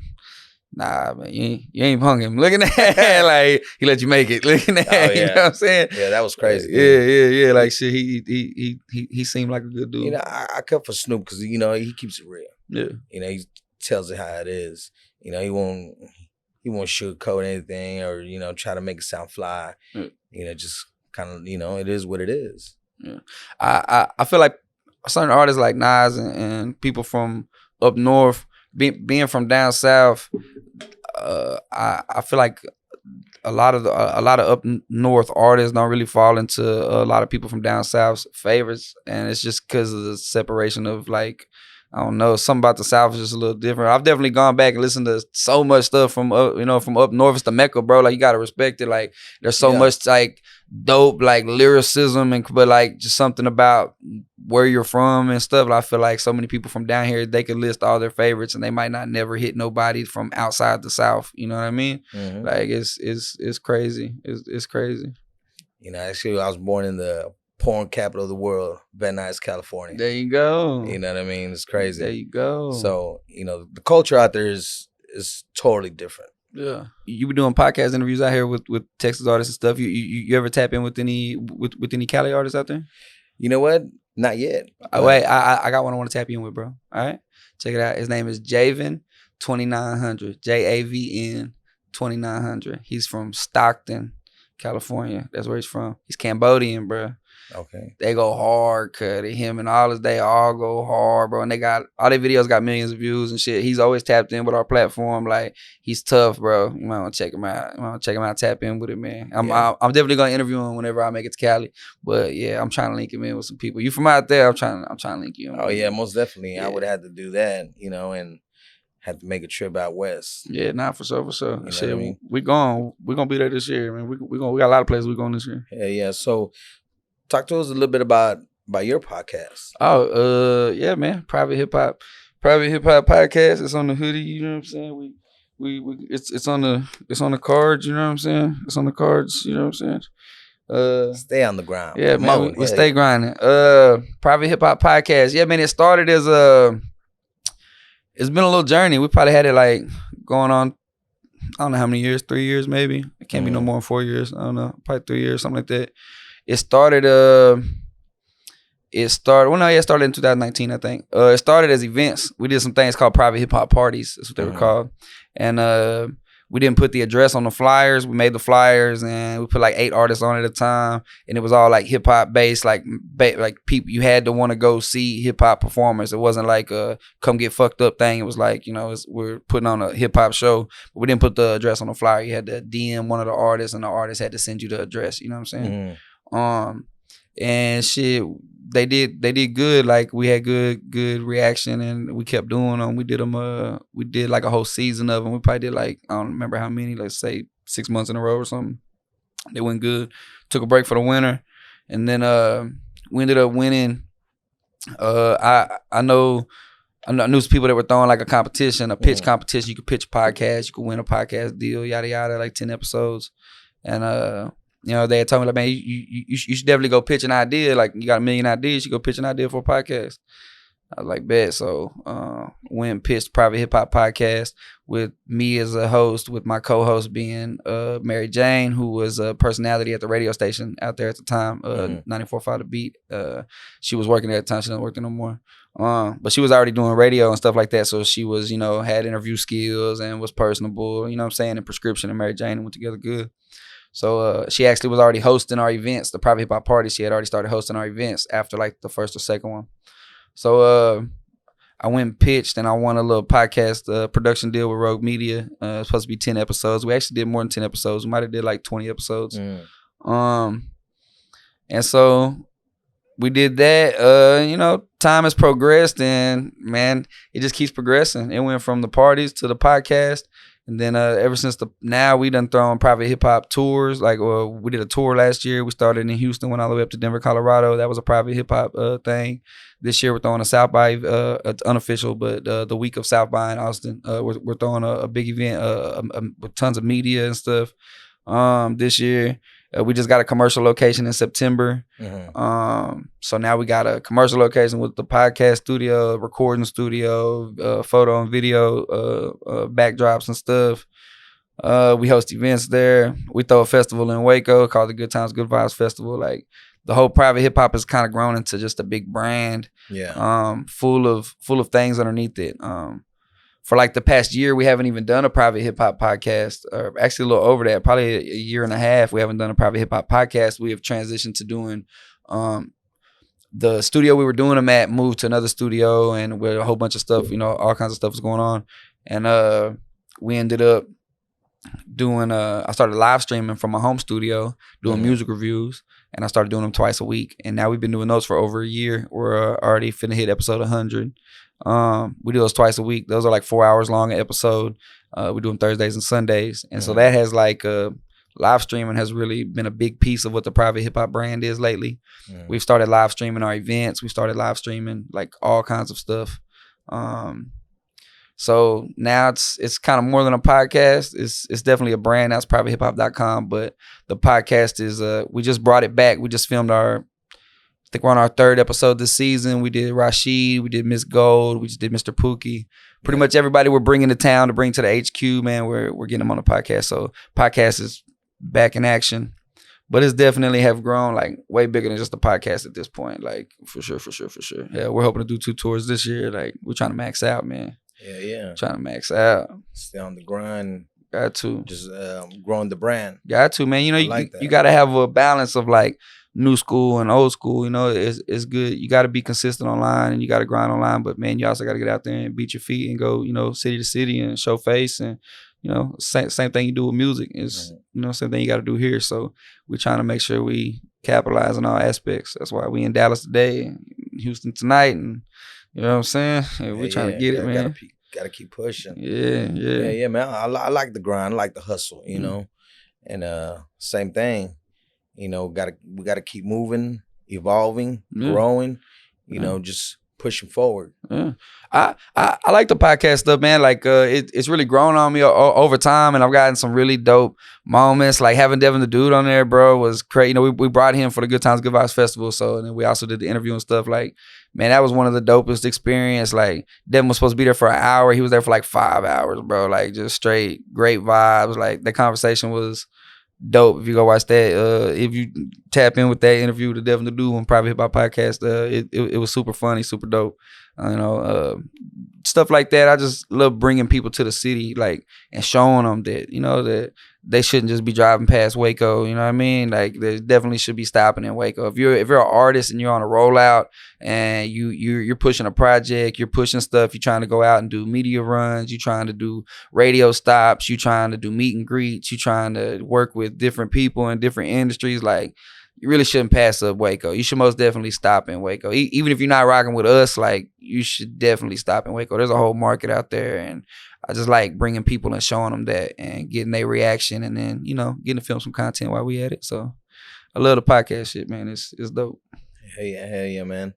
nah, man, you ain't punk him. Look at that. Like, he let you make it. Look at that. Oh, yeah. You know what I'm saying? Yeah, that was crazy. Yeah. Like, shit, he seemed like a good dude. You know, I cut for Snoop because, you know, he keeps it real. Yeah. You know, he tells it how it is. You know, he won't sugarcoat anything or, you know, try to make it sound fly. You know, just kind of, you know, it is what it is. Yeah. I feel like certain artists like Nas and people from up north, being from down south, I feel like a lot of up north artists don't really fall into a lot of people from down south's favorites, and it's just because of the separation of, like, I don't know, something about the South is just a little different. I've definitely gone back and listened to so much stuff from up north. It's the Mecca, bro. Like, you gotta respect it. Like, there's so much like dope, like lyricism, but like just something about where you're from and stuff. I feel like so many people from down here, they could list all their favorites and they might not never hit nobody from outside the South. You know what I mean? Mm-hmm. Like, it's crazy. It's crazy. You know, actually, I was born in the porn capital of the world, Van Nuys, California. There you go. You know what I mean? It's crazy. There you go. So, you know, the culture out there is totally different. Yeah. You be doing podcast interviews out here with Texas artists and stuff. You ever tap in with any Cali artists out there? You know what? Not yet. Wait, I got one I want to tap you in with, bro. All right? Check it out. His name is Javen 2900. JAVN 2900. He's from Stockton, California. That's where he's from. He's Cambodian, bro. Okay. They go hard, cut it. Him and they all go hard, bro. And they got all their videos got millions of views and shit. He's always tapped in with our platform. Like, he's tough, bro. You might want to check him out. Tap in with it, man. I'm definitely gonna interview him whenever I make it to Cali. But yeah, I'm trying to link him in with some people. You from out there? I'm trying to link you in. Oh yeah, most definitely. Yeah. I would have to do that, you know, and have to make a trip out west. Yeah, for sure. You know shit, I mean? We're gonna be there this year, man. We got a lot of places we're going this year. Yeah. So, talk to us a little bit about your podcast. Oh, yeah, man. Private hip hop podcast. It's on the hoodie. You know what I'm saying? It's on the cards. You know what I'm saying? It's on the cards. You know what I'm saying? Stay on the ground. Yeah, man. We stay grinding. Private hip hop podcast. Yeah, man. It started as it's been a little journey. We probably had it like going on, I don't know how many years, 3 years maybe. It can't be no more than 4 years. I don't know, probably 3 years, something like that. It started in 2019, I think. It started as events. We did some things called private hip hop parties. That's what they were called. And we didn't put the address on the flyers. We made the flyers and we put like 8 artists on at a time. And it was all like hip hop based, like people, you had to want to go see hip hop performers. It wasn't like a come get fucked up thing. It was like, you know, we're putting on a hip hop show. But we didn't put the address on the flyer. You had to DM one of the artists and the artist had to send you the address. You know what I'm saying? And shit, they did good. Like, we had good reaction and we kept doing them. We did like a whole season of them. We probably did like, I don't remember how many, let's say 6 months in a row or something. They went good. Took a break for the winter. And then we ended up winning. I knew some people that were throwing like a competition, a pitch competition. You could pitch a podcast, you could win a podcast deal, yada yada, like 10 episodes. And you know, they had told me, like, man, you should definitely go pitch an idea. Like, you got 1 million ideas, you should go pitch an idea for a podcast. I was like, bet. So went and pitched Private Hip Hop Podcast with me as a host, with my co-host being Mary Jane, who was a personality at the radio station out there at the time, 94.5 The Beat. She was working there at the time. She doesn't work there no more. But she was already doing radio and stuff like that. So she was, you know, had interview skills and was personable, you know what I'm saying? And Pirscription and Mary Jane went together good. So she actually was already hosting our events, the Private Hip Hop Party. She had already started hosting our events after like the first or second one. So I went and pitched and I won a little podcast production deal with Rogue Media. It's supposed to be 10 episodes. We actually did more than 10 episodes. We might have did like 20 episodes. And so we did that. You know, time has progressed, and man, it just keeps progressing. It went from the parties to the podcast, and then ever since now we done thrown private hip hop tours. Like we did a tour last year. We started in Houston, went all the way up to Denver, Colorado. That was a private hip hop thing. This year we're throwing a South by, it's unofficial, but the week of South by in Austin, we're throwing a big event with tons of media and stuff. This year. We just got a commercial location in September. Mm-hmm. So now we got a commercial location with the podcast studio, recording studio, photo and video, backdrops and stuff. We host events there. We throw a festival in Waco called the Good Times, Good Vibes Festival. Like the whole private hip hop has kind of grown into just a big brand. Yeah. Full of things underneath it. For like the past year, we haven't even done a private hip hop podcast, or actually a little over that, probably a year and a half. We haven't done a private hip hop podcast. We have transitioned to doing the studio we were doing them at, moved to another studio, and with a whole bunch of stuff, you know, all kinds of stuff was going on. And we ended up doing, I started live streaming from my home studio, doing music reviews, and I started doing them twice a week. And now we've been doing those for over a year. We're already finna hit episode 100. We do those twice a week. Those are like 4 hours long an episode. We do them Thursdays and Sundays. And so that has like live streaming has really been a big piece of what the private hip hop brand is lately. We've started live streaming our events. We started live streaming like all kinds of stuff. So now it's kind of more than a podcast. It's definitely a brand. That's privatehiphop.com. But the podcast is we just brought it back. We just filmed I think we're on our 3rd episode this season. We did Rashid, we did Miss Gold, we just did Mr. Pookie. Pretty much everybody we're bringing to town to bring to the HQ, man, we're getting them on the podcast. So podcast is back in action. But it's definitely have grown like way bigger than just a podcast at this point. Like for sure. Yeah, we're hoping to do 2 tours this year. Like we're trying to max out, man. Yeah. Trying to max out. Stay on the grind. Got to. Just growing the brand. Got to, man. You know, you got to have a balance of like new school and old school. You know, it's good. You got to be consistent online and you got to grind online. But man, you also got to get out there and beat your feet and go, you know, city to city and show face. And you know, same thing you do with music is, you know, same thing you got to do here. So we're trying to make sure we capitalize on all aspects. That's why we in Dallas today, Houston tonight, and you know what I'm saying. And we're trying to get it, man. Gotta keep pushing. Yeah, man. I like the grind. I like the hustle, you know. And same thing, you know. We gotta keep moving, evolving, growing. You know, just pushing forward. Yeah. I like the podcast stuff, man. Like it's really grown on me over time, and I've gotten some really dope moments. Like having Devin the Dude on there, bro, was crazy. You know, we brought him for the Good Times Good Vibes Festival, so and then we also did the interview and stuff. Like, man, that was one of the dopest experience. Like Devin was supposed to be there for an hour. He was there for like 5 hours, bro. Like just straight great vibes. Like the conversation was dope. If you go watch that, if you tap in with that interview with Devin the Dude on Private Hip Hop Podcast, it was super funny, super dope. You know, stuff like that. I just love bringing people to the city, like, and showing them that, you know, that they shouldn't just be driving past Waco. You know what I mean? Like, they definitely should be stopping in Waco. If you're an artist and you're on a rollout and you're pushing a project, you're pushing stuff, you're trying to go out and do media runs, you're trying to do radio stops, you're trying to do meet and greets, you're trying to work with different people in different industries, like, you really shouldn't pass up Waco. You should most definitely stop in Waco. Even if you're not rocking with us, like, you should definitely stop in Waco. There's a whole market out there, and I just like bringing people and showing them that and getting their reaction, and then, you know, getting to film some content while we at it. So I love the podcast shit, man. It's dope. Hell yeah, man.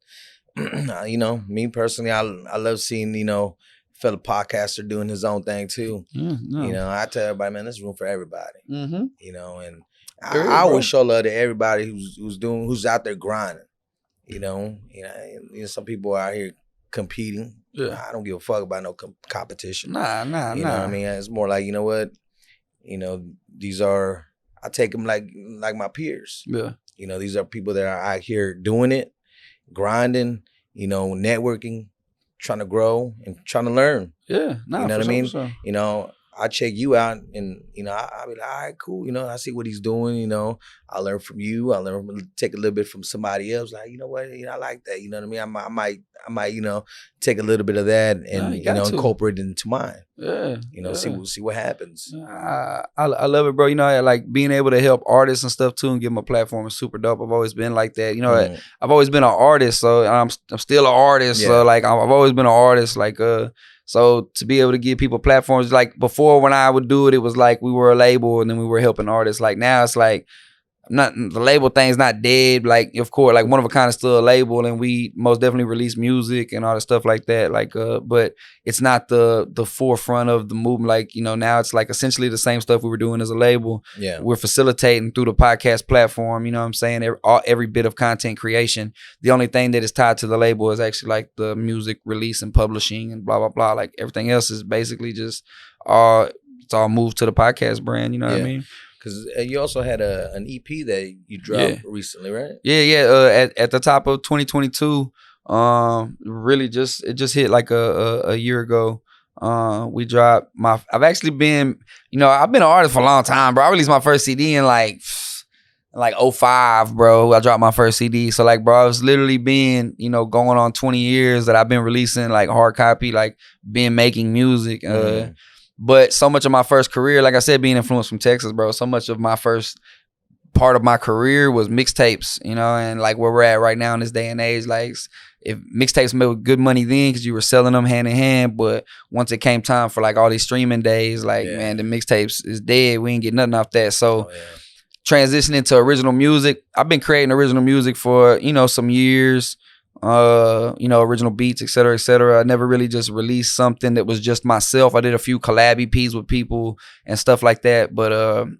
You know, me personally, I love seeing, you know, fellow podcaster doing his own thing too. You know, I tell everybody, man, there's room for everybody. You know, and I always show love to everybody who's out there grinding. You know, some people are out here competing. Yeah. I don't give a fuck about no competition. Nah. You know what I mean? It's more like, you know what? You know, I take them like my peers. Yeah. You know, these are people that are out here doing it, grinding, you know, networking, trying to grow and trying to learn. Yeah. You know what I mean? Sure. You know, I check you out, and I'll be like, all right, cool. I see what he's doing. I learn from you. I take a little bit from somebody else. Like, you know what? I like that. You know what I mean? I might, take a little bit of that and incorporate it into mine. Yeah. See what happens. I love it, bro. Like being able to help artists and stuff too, and give them a platform is super dope. I've always been like that. I've always been an artist, so I'm still an artist. Yeah. So like I've always been an artist. Like so to be able to give people platforms, like before when I would do it, it was like we were a label and then we were helping artists. Like now it's like the label thing's not dead. Like, of course, like One of a Kind is still a label, and we most definitely release music and all that stuff like that. Like, but it's not the forefront of the movement. Like, now it's like essentially the same stuff we were doing as a label. Yeah, we're facilitating through the podcast platform. You know what I'm saying? Every bit of content creation. The only thing that is tied to the label is actually like the music release and publishing and blah blah blah. Like everything else is basically just it's all moved to the podcast brand. You know what I mean? Because you also had an EP that you dropped recently, right? Yeah. At the top of 2022, really it just hit like a year ago. We dropped I've actually been, I've been an artist for a long time, bro. I released my first CD in like 05, bro. I dropped my first CD. So like, bro, it's literally been, going on 20 years that I've been releasing like hard copy, like been making music. But so much of my first career, like I said, being influenced from Texas, bro, so much of my first part of my career was mixtapes, and like where we're at right now in this day and age, like if mixtapes made good money then because you were selling them hand in hand, but once it came time for like all these streaming days, like, man, the mixtapes is dead. We ain't get nothing off that. So transitioning to original music, I've been creating original music for, some years. Original beats, et cetera, et cetera. I never really just released something that was just myself. I did a few collab EPs with people and stuff like that, but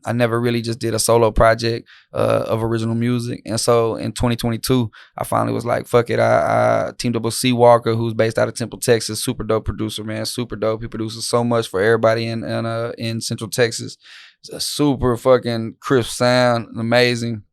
I never really just did a solo project of original music. And so in 2022, I finally was like, fuck it. I teamed up with C. Walker, who's based out of Temple, Texas. Super dope producer, man. Super dope. He produces so much for everybody in Central Texas. It's a super fucking crisp sound, amazing.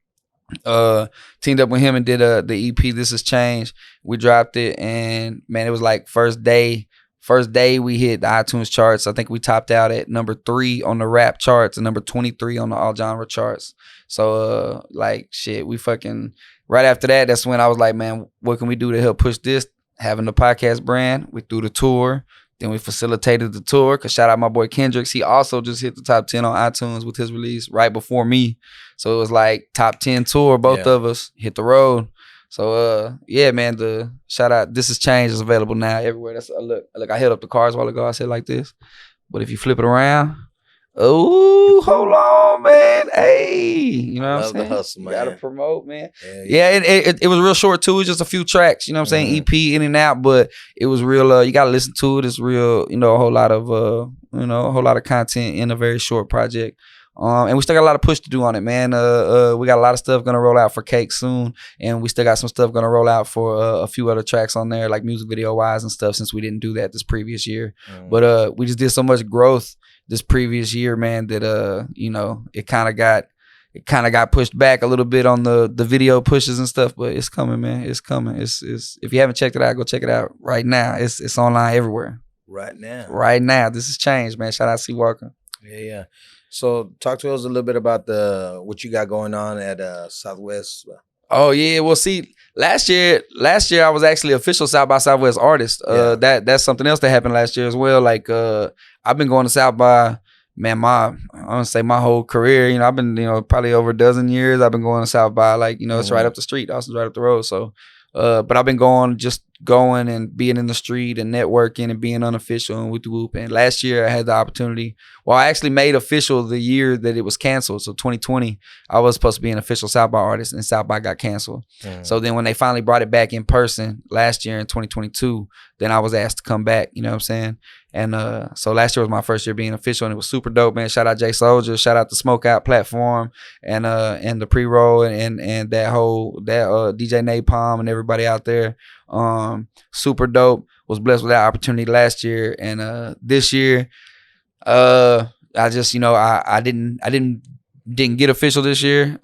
Teamed up with him and did the EP This Has Changed. We dropped it, and man, it was like first day we hit the iTunes charts. I think we topped out at number 3 on the rap charts and number 23 on the all genre charts. So like shit, we fucking right after that, that's when I was like, man, what can we do to help push this? Having the podcast brand, we threw the tour. Then we facilitated the tour, because shout out my boy Kendricks. He also just hit the top 10 on iTunes with his release right before me. So it was like top 10 tour, both of us hit the road. So yeah, man, the shout out This Has Changed is available now everywhere. That's look, I held up the cards a while ago. I said like this. But if you flip it around, oh, hold on, man. Hey, you know what I'm saying? The hustle, man. You gotta promote, man. Yeah, it was real short too. It's just a few tracks, you know what I'm saying? EP in and out, but it was real. You gotta listen to it. It's real, a whole lot of content in a very short project. And we still got a lot of push to do on it, man. We got a lot of stuff gonna roll out for Cake soon, and we still got some stuff gonna roll out for a few other tracks on there, like music video wise and stuff, since we didn't do that this previous year. But we just did so much growth this previous year, man, that it kind of got pushed back a little bit on the video pushes and stuff. But it's coming, man. It's coming. It's if you haven't checked it out, go check it out right now. It's online everywhere. Right now. This has changed, man. Shout out C. Walker. Yeah. So talk to us a little bit about what you got going on at Southwest. Oh yeah, well see, last year I was actually official South by Southwest artist. That's something else that happened last year as well. Like I've been going to South by, man, I want to say my whole career. I've been probably over a dozen years. I've been going to South by, like it's right up the street. Austin's right up the road. So, but I've been going and being in the street and networking and being unofficial and whoop. And last year I had the opportunity. Well, I actually made official the year that it was canceled. So 2020, I was supposed to be an official South by artist, and South by got canceled. So then when they finally brought it back in person last year in 2022, then I was asked to come back. You know what I'm saying? And so last year was my first year being official, and it was super dope, man. Shout out Jay Soldier, shout out the Smoke Out platform, and the pre-roll and that DJ Napalm and everybody out there. Super dope. Was blessed with that opportunity last year, and this year, I just I didn't didn't get official this year.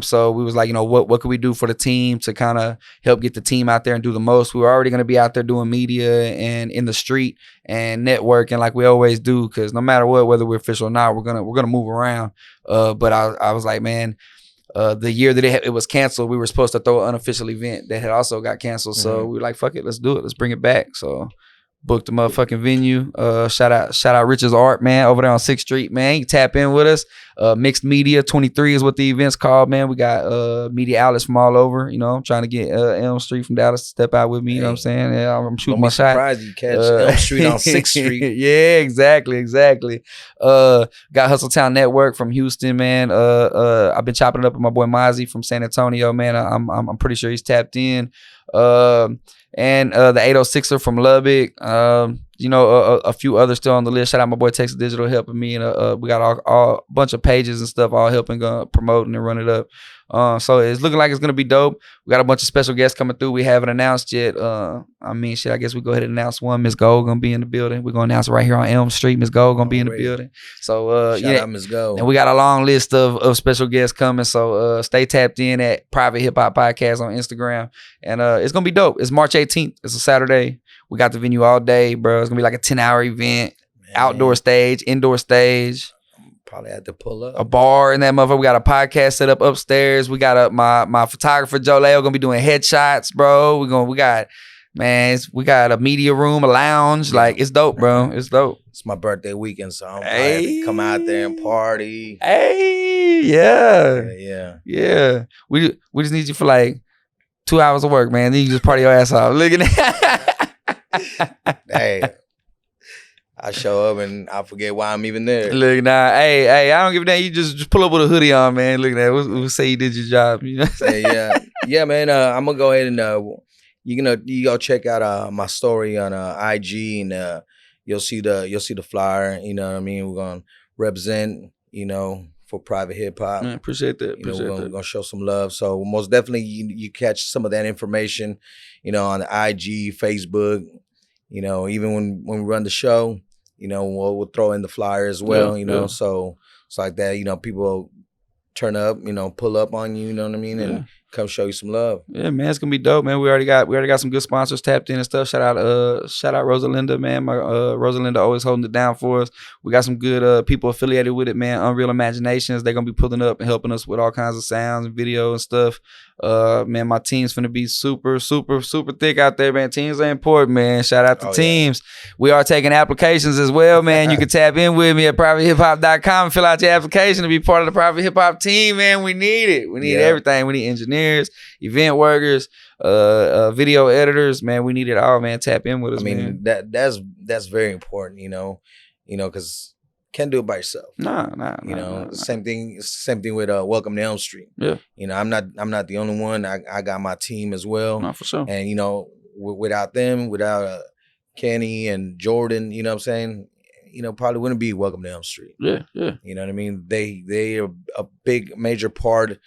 So we was like, you know, what could we do for the team to kind of help get the team out there and do the most? We were already going to be out there doing media and in the street and networking like we always do, because no matter what, whether we're official or not, we're gonna move around. But I was like, man, the year that it was canceled, we were supposed to throw an unofficial event that had also got canceled. So we were like, fuck it, let's do it. Let's bring it back. So booked the motherfucking venue. Shout out Rich's Art, man, over there on 6th Street, man. You can tap in with us. Mixed Media 23 is what the event's called, man. We got media outlets from all over. You know, I'm trying to get Elm Street from Dallas to step out with me. You know what I'm saying? Yeah, I'm shooting my shot. Surprised you catch Elm Street on 6th Street. Yeah, exactly. Got Hustletown Network from Houston, man. I've been chopping it up with my boy Mozzie from San Antonio, man. I'm pretty sure he's tapped in. And the 806er from Lubbock, you know, a few others still on the list. Shout out my boy Texas Digital helping me, and we got all bunch of pages and stuff all helping promoting and run it up. So it's looking like it's gonna be dope. We got a bunch of special guests coming through. We haven't announced yet. I mean, shit, I guess we go ahead and announce one. Miss Gold gonna be in the building. We're gonna announce it right here on Elm Street. Miss Gold gonna be in the building. So shout out Miss Gold. And we got a long list of special guests coming. So stay tapped in at Private Hip Hop Podcast on Instagram. And it's gonna be dope. It's March 18th. It's a Saturday. We got the venue all day, bro. It's gonna be like a 10-hour event. Man. Outdoor stage, indoor stage. Probably had to pull up a bar in that motherfucker. We got a podcast set up upstairs. We got my photographer Joe Leo gonna be doing headshots, bro. We got a media room, a lounge. Like, it's dope, bro. It's dope. It's my birthday weekend, so I'm to come out there and party. Hey, yeah. We just need you for like 2 hours of work, man. Then you just party your ass off. Look at that. Hey. I show up and I forget why I'm even there. Look, nah, hey, I don't give a damn. You just pull up with a hoodie on, man. Look at that. We'll say you did your job. You know? Yeah, man. I'm gonna go ahead and you go check out my story on IG, and you'll see the flyer. You know what I mean? We're gonna represent, you know, for Private Hip Hop. Man, appreciate that. We're gonna show some love. So most definitely, you catch some of that information, you know, on the IG, Facebook. You know, even when we run the show. You know, we'll throw in the flyer as well, you know, so it's like that, you know, people turn up, you know, pull up on you know what I mean, and come show you some love. Yeah, man, it's gonna be dope, man. We already got some good sponsors tapped in and stuff. Shout out Rosalinda, man. My Rosalinda always holding it down for us. We got some good people affiliated with it, man. Unreal Imaginations. They're gonna be pulling up and helping us with all kinds of sounds and video and stuff. Man, my team's finna be super thick out there, man. Teams are important, man. Shout out to teams. Yeah. We are taking applications as well, man. You can tap in with me at privatehiphop.com and fill out your application to be part of the Private Hip Hop team, man. We need it. We need everything. We need engineers, event workers, video editors, man. We need it all, man. Tap in with us. I mean, man. that's very important, you know, because can't do it by yourself. Nah. Same thing with Welcome to Elm Street. Yeah. You know, I'm not the only one. I got my team as well. No, for sure. And you know, without them, without Kenny and Jordan, you know what I'm saying? You know, probably wouldn't be Welcome to Elm Street. Yeah. You know what I mean? They are a big major part,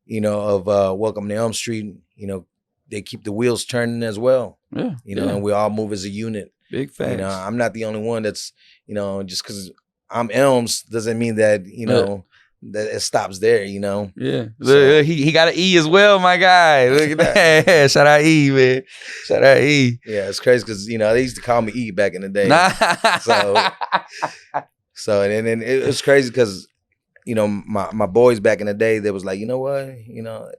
you know, of Welcome to Elm Street. You know, they keep the wheels turning as well. Yeah. You know, and we all move as a unit. Big facts. You know, I'm not the only one that's, you know, just because I'm Elms doesn't mean that, you know, that it stops there, you know? Yeah. So, he got an E as well, my guy. Look at that. Shout out E, man. Shout out E. Yeah, it's crazy because, you know, they used to call me E back in the day. So and then it was crazy because, you know, my boys back in the day, they was like, you know what? You know,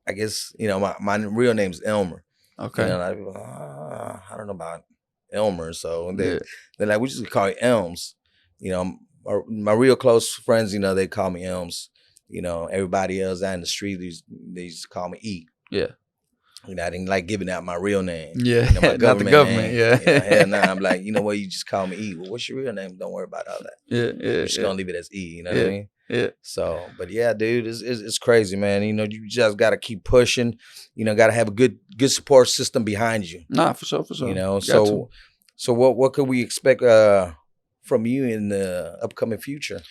I guess, you know, my real name's Elmer. Okay. You know, like, I don't know about Elmer. So they're like, we just call you Elms. You know, my real close friends, you know, they call me Elms. You know, everybody else out in the street, they used to call me E. Yeah. You know, I didn't like giving out my real name. Yeah, you know, my not the government. Name. Yeah. You know, hell nah, I'm like, you know what? You just call me E. Well, what's your real name? Don't worry about all that. Yeah. We're just gonna leave it as E. You know what I mean? Yeah. So, but yeah, dude, it's crazy, man. You know, you just gotta keep pushing. You know, gotta have a good support system behind you. Nah, for sure. You know, so what could we expect from you in the upcoming future?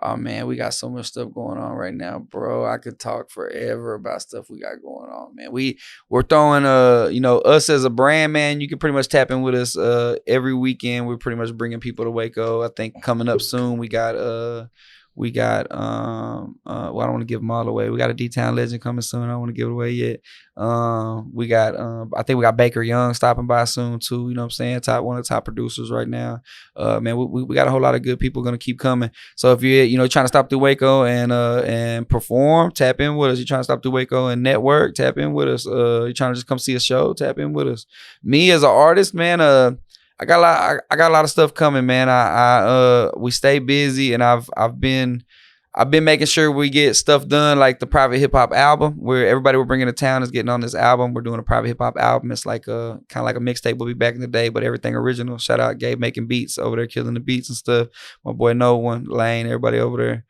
Oh man, we got so much stuff going on right now, bro. I could talk forever about stuff we got going on, man. We're throwing you know, us as a brand, man. You can pretty much tap in with us every weekend. We're pretty much bringing people to Waco. I think coming up soon, we got We got well, I don't want to give them all away. We got a D-Town legend coming soon. I don't want to give it away yet. We got I think we got Baker Young stopping by soon too. You know what I'm saying? One of the top producers right now. Man, we got a whole lot of good people gonna keep coming. So if you're trying to stop through Waco and perform, tap in with us. You're trying to stop through Waco and network, tap in with us. You're trying to just come see a show, tap in with us. Me as an artist, man, I got a lot of stuff coming, man. We stay busy, and I've been making sure we get stuff done, like the private hip hop album, where everybody we're bringing to town is getting on this album. We're doing a private hip hop album. It's like kind of like a mixtape we'll be back in the day, but everything original. Shout out Gabe making beats over there, killing the beats and stuff. My boy No One, Lane, everybody over there.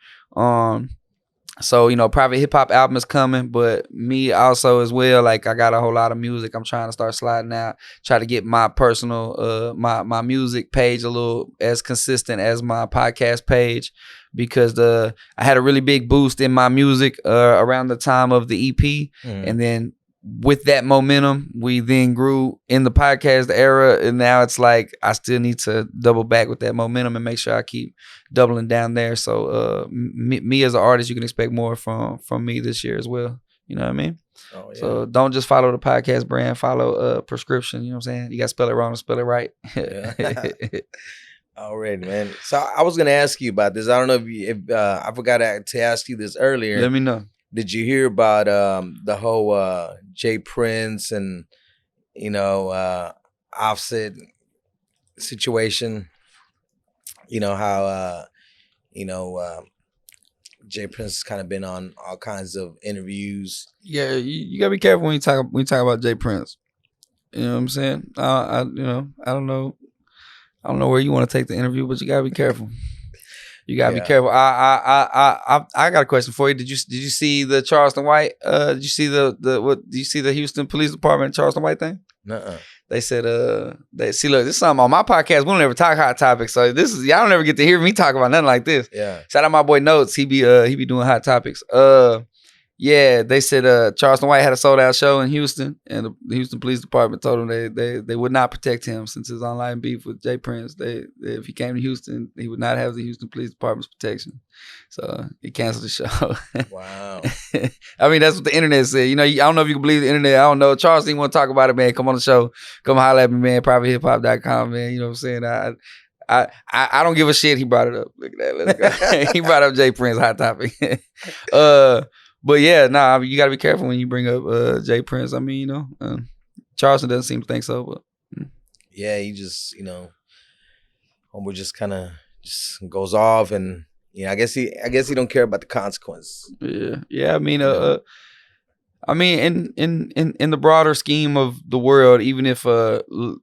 So, private hip hop album is coming, but me also as well. Like, I got a whole lot of music. I'm trying to start sliding out, try to get my personal, my music page a little as consistent as my podcast page, because I had a really big boost in my music around the time of the EP, and then with that momentum, we then grew in the podcast era, and now it's like I still need to double back with that momentum and make sure I keep doubling down there. So me as an artist, you can expect more from me this year as well. You know what I mean? Oh, yeah. So don't just follow the podcast brand, follow Pirscription. You know what I'm saying? You got to spell it wrong and spell it right. Yeah. Already, man. So I was gonna ask you about this. I don't know if I forgot to ask you this earlier. Let me know. Did you hear about the whole Jay Prince and Offset situation? You know how Jay Prince has kind of been on all kinds of interviews. Yeah, you gotta be careful when you talk about Jay Prince. You know what I'm saying? I don't know where you want to take the interview, but you gotta be careful. You gotta be careful. I got a question for you. Did you see the Charleston White? Did you see Did you see the Houston Police Department Charleston White thing? Nuh-uh. They said look, this is something on my podcast. We don't ever talk hot topics, so y'all don't ever get to hear me talk about nothing like this. Yeah. Shout out my boy Notes. He be doing hot topics. Yeah, they said Charleston White had a sold out show in Houston, and the Houston Police Department told him they would not protect him since his online beef with Jay Prince. If he came to Houston, he would not have the Houston Police Department's protection. So he canceled the show. Wow. I mean, that's what the internet said. I don't know if you can believe the internet. I don't know. Charleston, you want to talk about it, man? Come on the show. Come holler at me, man. PrivateHipHop.com, man. You know what I'm saying? I don't give a shit. He brought it up. Look at that. Let's go. He brought up Jay Prince hot topic. But yeah, you got to be careful when you bring up Jay Prince. I mean, Charleston doesn't seem to think so, but yeah, he just, homeboy just kind of just goes off, and I guess he don't care about the consequences. Yeah. I mean, in the broader scheme of the world, even if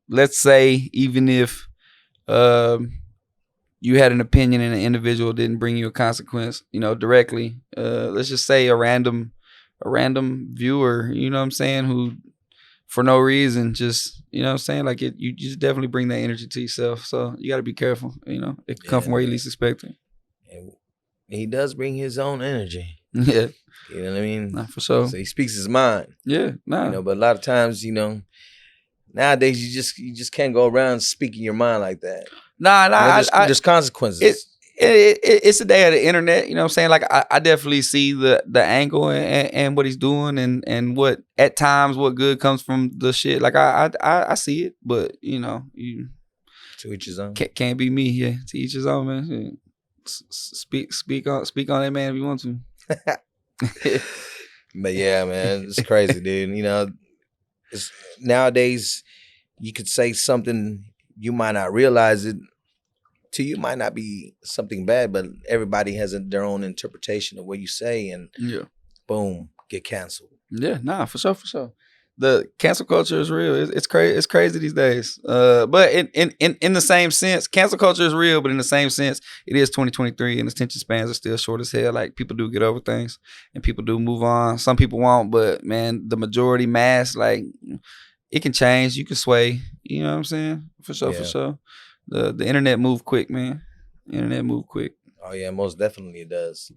let's say you had an opinion and an individual didn't bring you a consequence, directly. Let's just say a random viewer, you know what I'm saying, who for no reason just, you know what I'm saying, like you just definitely bring that energy to yourself. So you got to be careful, it can come from where you least expect it. And he does bring his own energy. Yeah. You know what I mean? Nah, for sure. So he speaks his mind. Yeah, but a lot of times, nowadays you just can't go around speaking your mind like that. There's consequences. It's the day of the internet, you know what I'm saying? Like I definitely see the angle and what he's doing and what at times what good comes from the shit. Like I see it, but you to each his own. Can't be me, yeah. To each his own, man. Speak on that, man, if you want to. But yeah, man, it's crazy, dude. Nowadays you could say something, you might not realize it. To you might not be something bad, but everybody has their own interpretation of what you say, and boom, get canceled. Yeah, for sure. The cancel culture is real. It's crazy. It's crazy these days. But in the same sense, cancel culture is real. But in the same sense, it is 2023, and attention spans are still short as hell. Like, people do get over things, and people do move on. Some people won't, but man, the majority mass, like, it can change. You can sway. You know what I'm saying? For sure. The internet move quick, man. Internet move quick. Oh yeah, most definitely it does.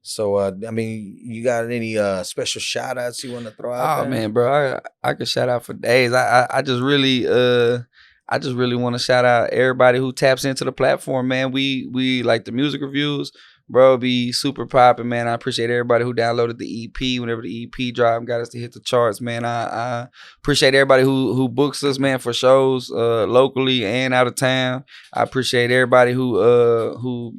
So I mean, you got any special shout outs you want to throw out there? Man, bro, I could shout out for days. I just really want to shout out everybody who taps into the platform, man. We like the music reviews. bro, be super popping, man. I appreciate everybody who downloaded the EP whenever the EP dropped and got us to hit the charts, man. I appreciate everybody who books us, man, for shows locally and out of town. I appreciate everybody who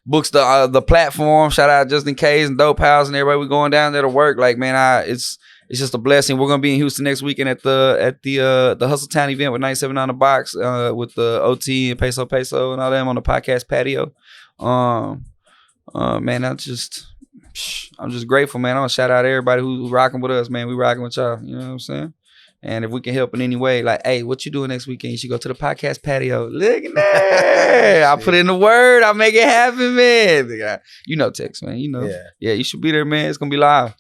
books the platform. Shout out Just In Case and Dope House and everybody we going down there to work. Like, man, it's just a blessing. We're gonna be in Houston next weekend at the Hustle Town event with 97 on the box with the OT and Peso and all them on the podcast patio. Man, I'm just grateful, man. I want to shout out everybody who rocking with us, man. We rocking with y'all. You know what I'm saying? And if we can help in any way, like, hey, what you doing next weekend? You should go to the podcast patio. Look at that. I put in the word. I make it happen, man. You know Tex, man. You know. Yeah, you should be there, man. It's going to be live.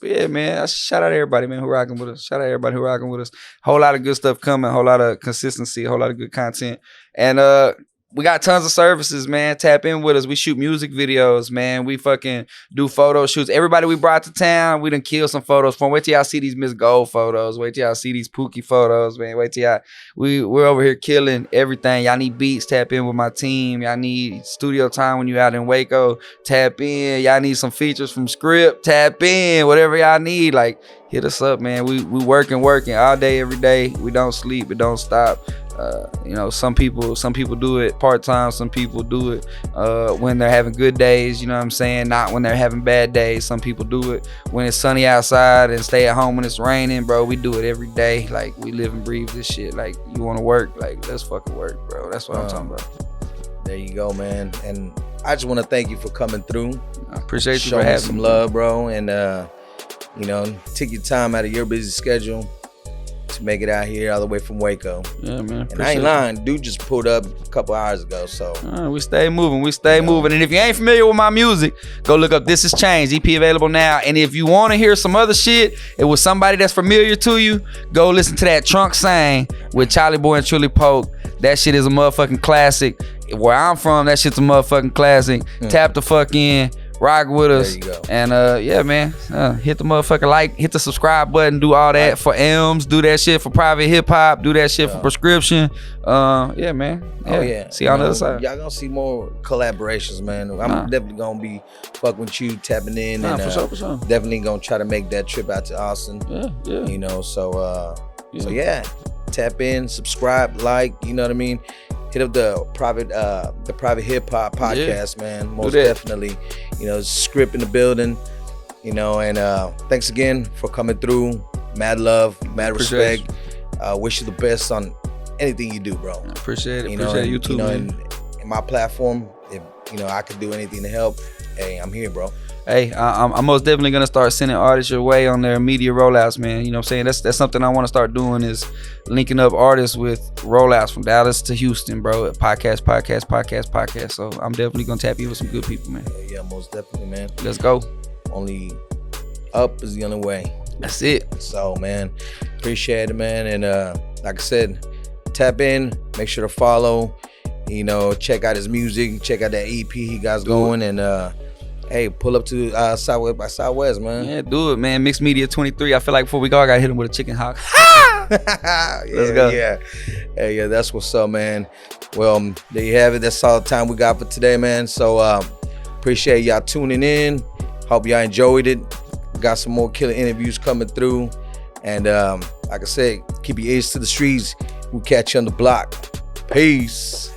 Yeah, man. Shout out everybody, man, who rocking with us. Shout out everybody who rocking with us. Whole lot of good stuff coming. Whole lot of consistency. Whole lot of good content. And we got tons of services, man. Tap in with us. We shoot music videos, man. We fucking do photo shoots. Everybody we brought to town, we done killed some photos from. Wait till y'all see these Miss Gold photos. Wait till y'all see these Pookie photos, man. Wait till y'all. We're over here killing everything. Y'all need beats, tap in with my team. Y'all need studio time when you out in Waco. Tap in. Y'all need some features from Script. Tap in. Whatever y'all need, like, hit us up, man. We working all day, every day. We don't sleep. It don't stop. You know, some people do it part-time. Some people do it when they're having good days, you know what I'm saying? Not when they're having bad days. Some people do it when it's sunny outside and stay at home when it's raining, bro. We do it every day. Like, we live and breathe this shit. Like, you want to work? Like, let's fucking work, bro. That's what I'm talking about. There you go, man. And I just want to thank you for coming through. I appreciate you for having some love, bro. And, you know, take your time out of your busy schedule to make it out here all the way from Waco. Yeah, man. And I ain't lying, dude just pulled up a couple hours ago, so. We stay moving, moving. And if you ain't familiar with my music, go look up This Is Change, EP available now. And if you want to hear some other shit, it was somebody that's familiar to you, go listen to that Trunk Sang with Charlie Boy and Trilly Poke. That shit is a motherfucking classic. Where I'm from, that shit's a motherfucking classic. Tap the fuck in. Rock with us. There you go. And yeah, man, hit the motherfucker like, hit the subscribe button, do all that for Elms, do that shit for Private Hip Hop, do that shit for Prescription. Yeah, man. Yeah. Oh yeah. See you on the other side. Y'all gonna see more collaborations, man. I'm definitely gonna be fucking with you, tapping in, and for sure. definitely gonna try to make that trip out to Austin. Yeah. You know, so yeah, tap in, subscribe, like, you know what I mean? Hit up the private hip hop podcast, man. Most definitely. You know, Script in the building. You know, and thanks again for coming through. Mad love, mad respect. Wish you the best on anything you do, bro. I appreciate it. You know, appreciate you too, man. In my platform, if you know I could do anything to help, hey, I'm here, bro. Hey, I'm most definitely gonna start sending artists your way on their media rollouts, man. You know what I'm saying? That's something I want to start doing, is linking up artists with rollouts from Dallas to Houston, bro. Podcast. So I'm definitely gonna tap you with some good people, man. Yeah, most definitely, man. Let's go. Only up is the only way. That's it. So, man, appreciate it, man. And like I said, tap in, make sure to follow. You know, check out his music, check out that EP he got going, and hey, pull up to Southwest by Southwest, man. Yeah, do it, man. Mixed Media 23. I feel like before we go, I gotta hit him with a chicken hawk. Let's go. Yeah. Hey, yeah, that's what's up, man. Well, there you have it. That's all the time we got for today, man. So appreciate y'all tuning in. Hope y'all enjoyed it. Got some more killer interviews coming through. And like I said, keep your ears to the streets. We'll catch you on the block. Peace.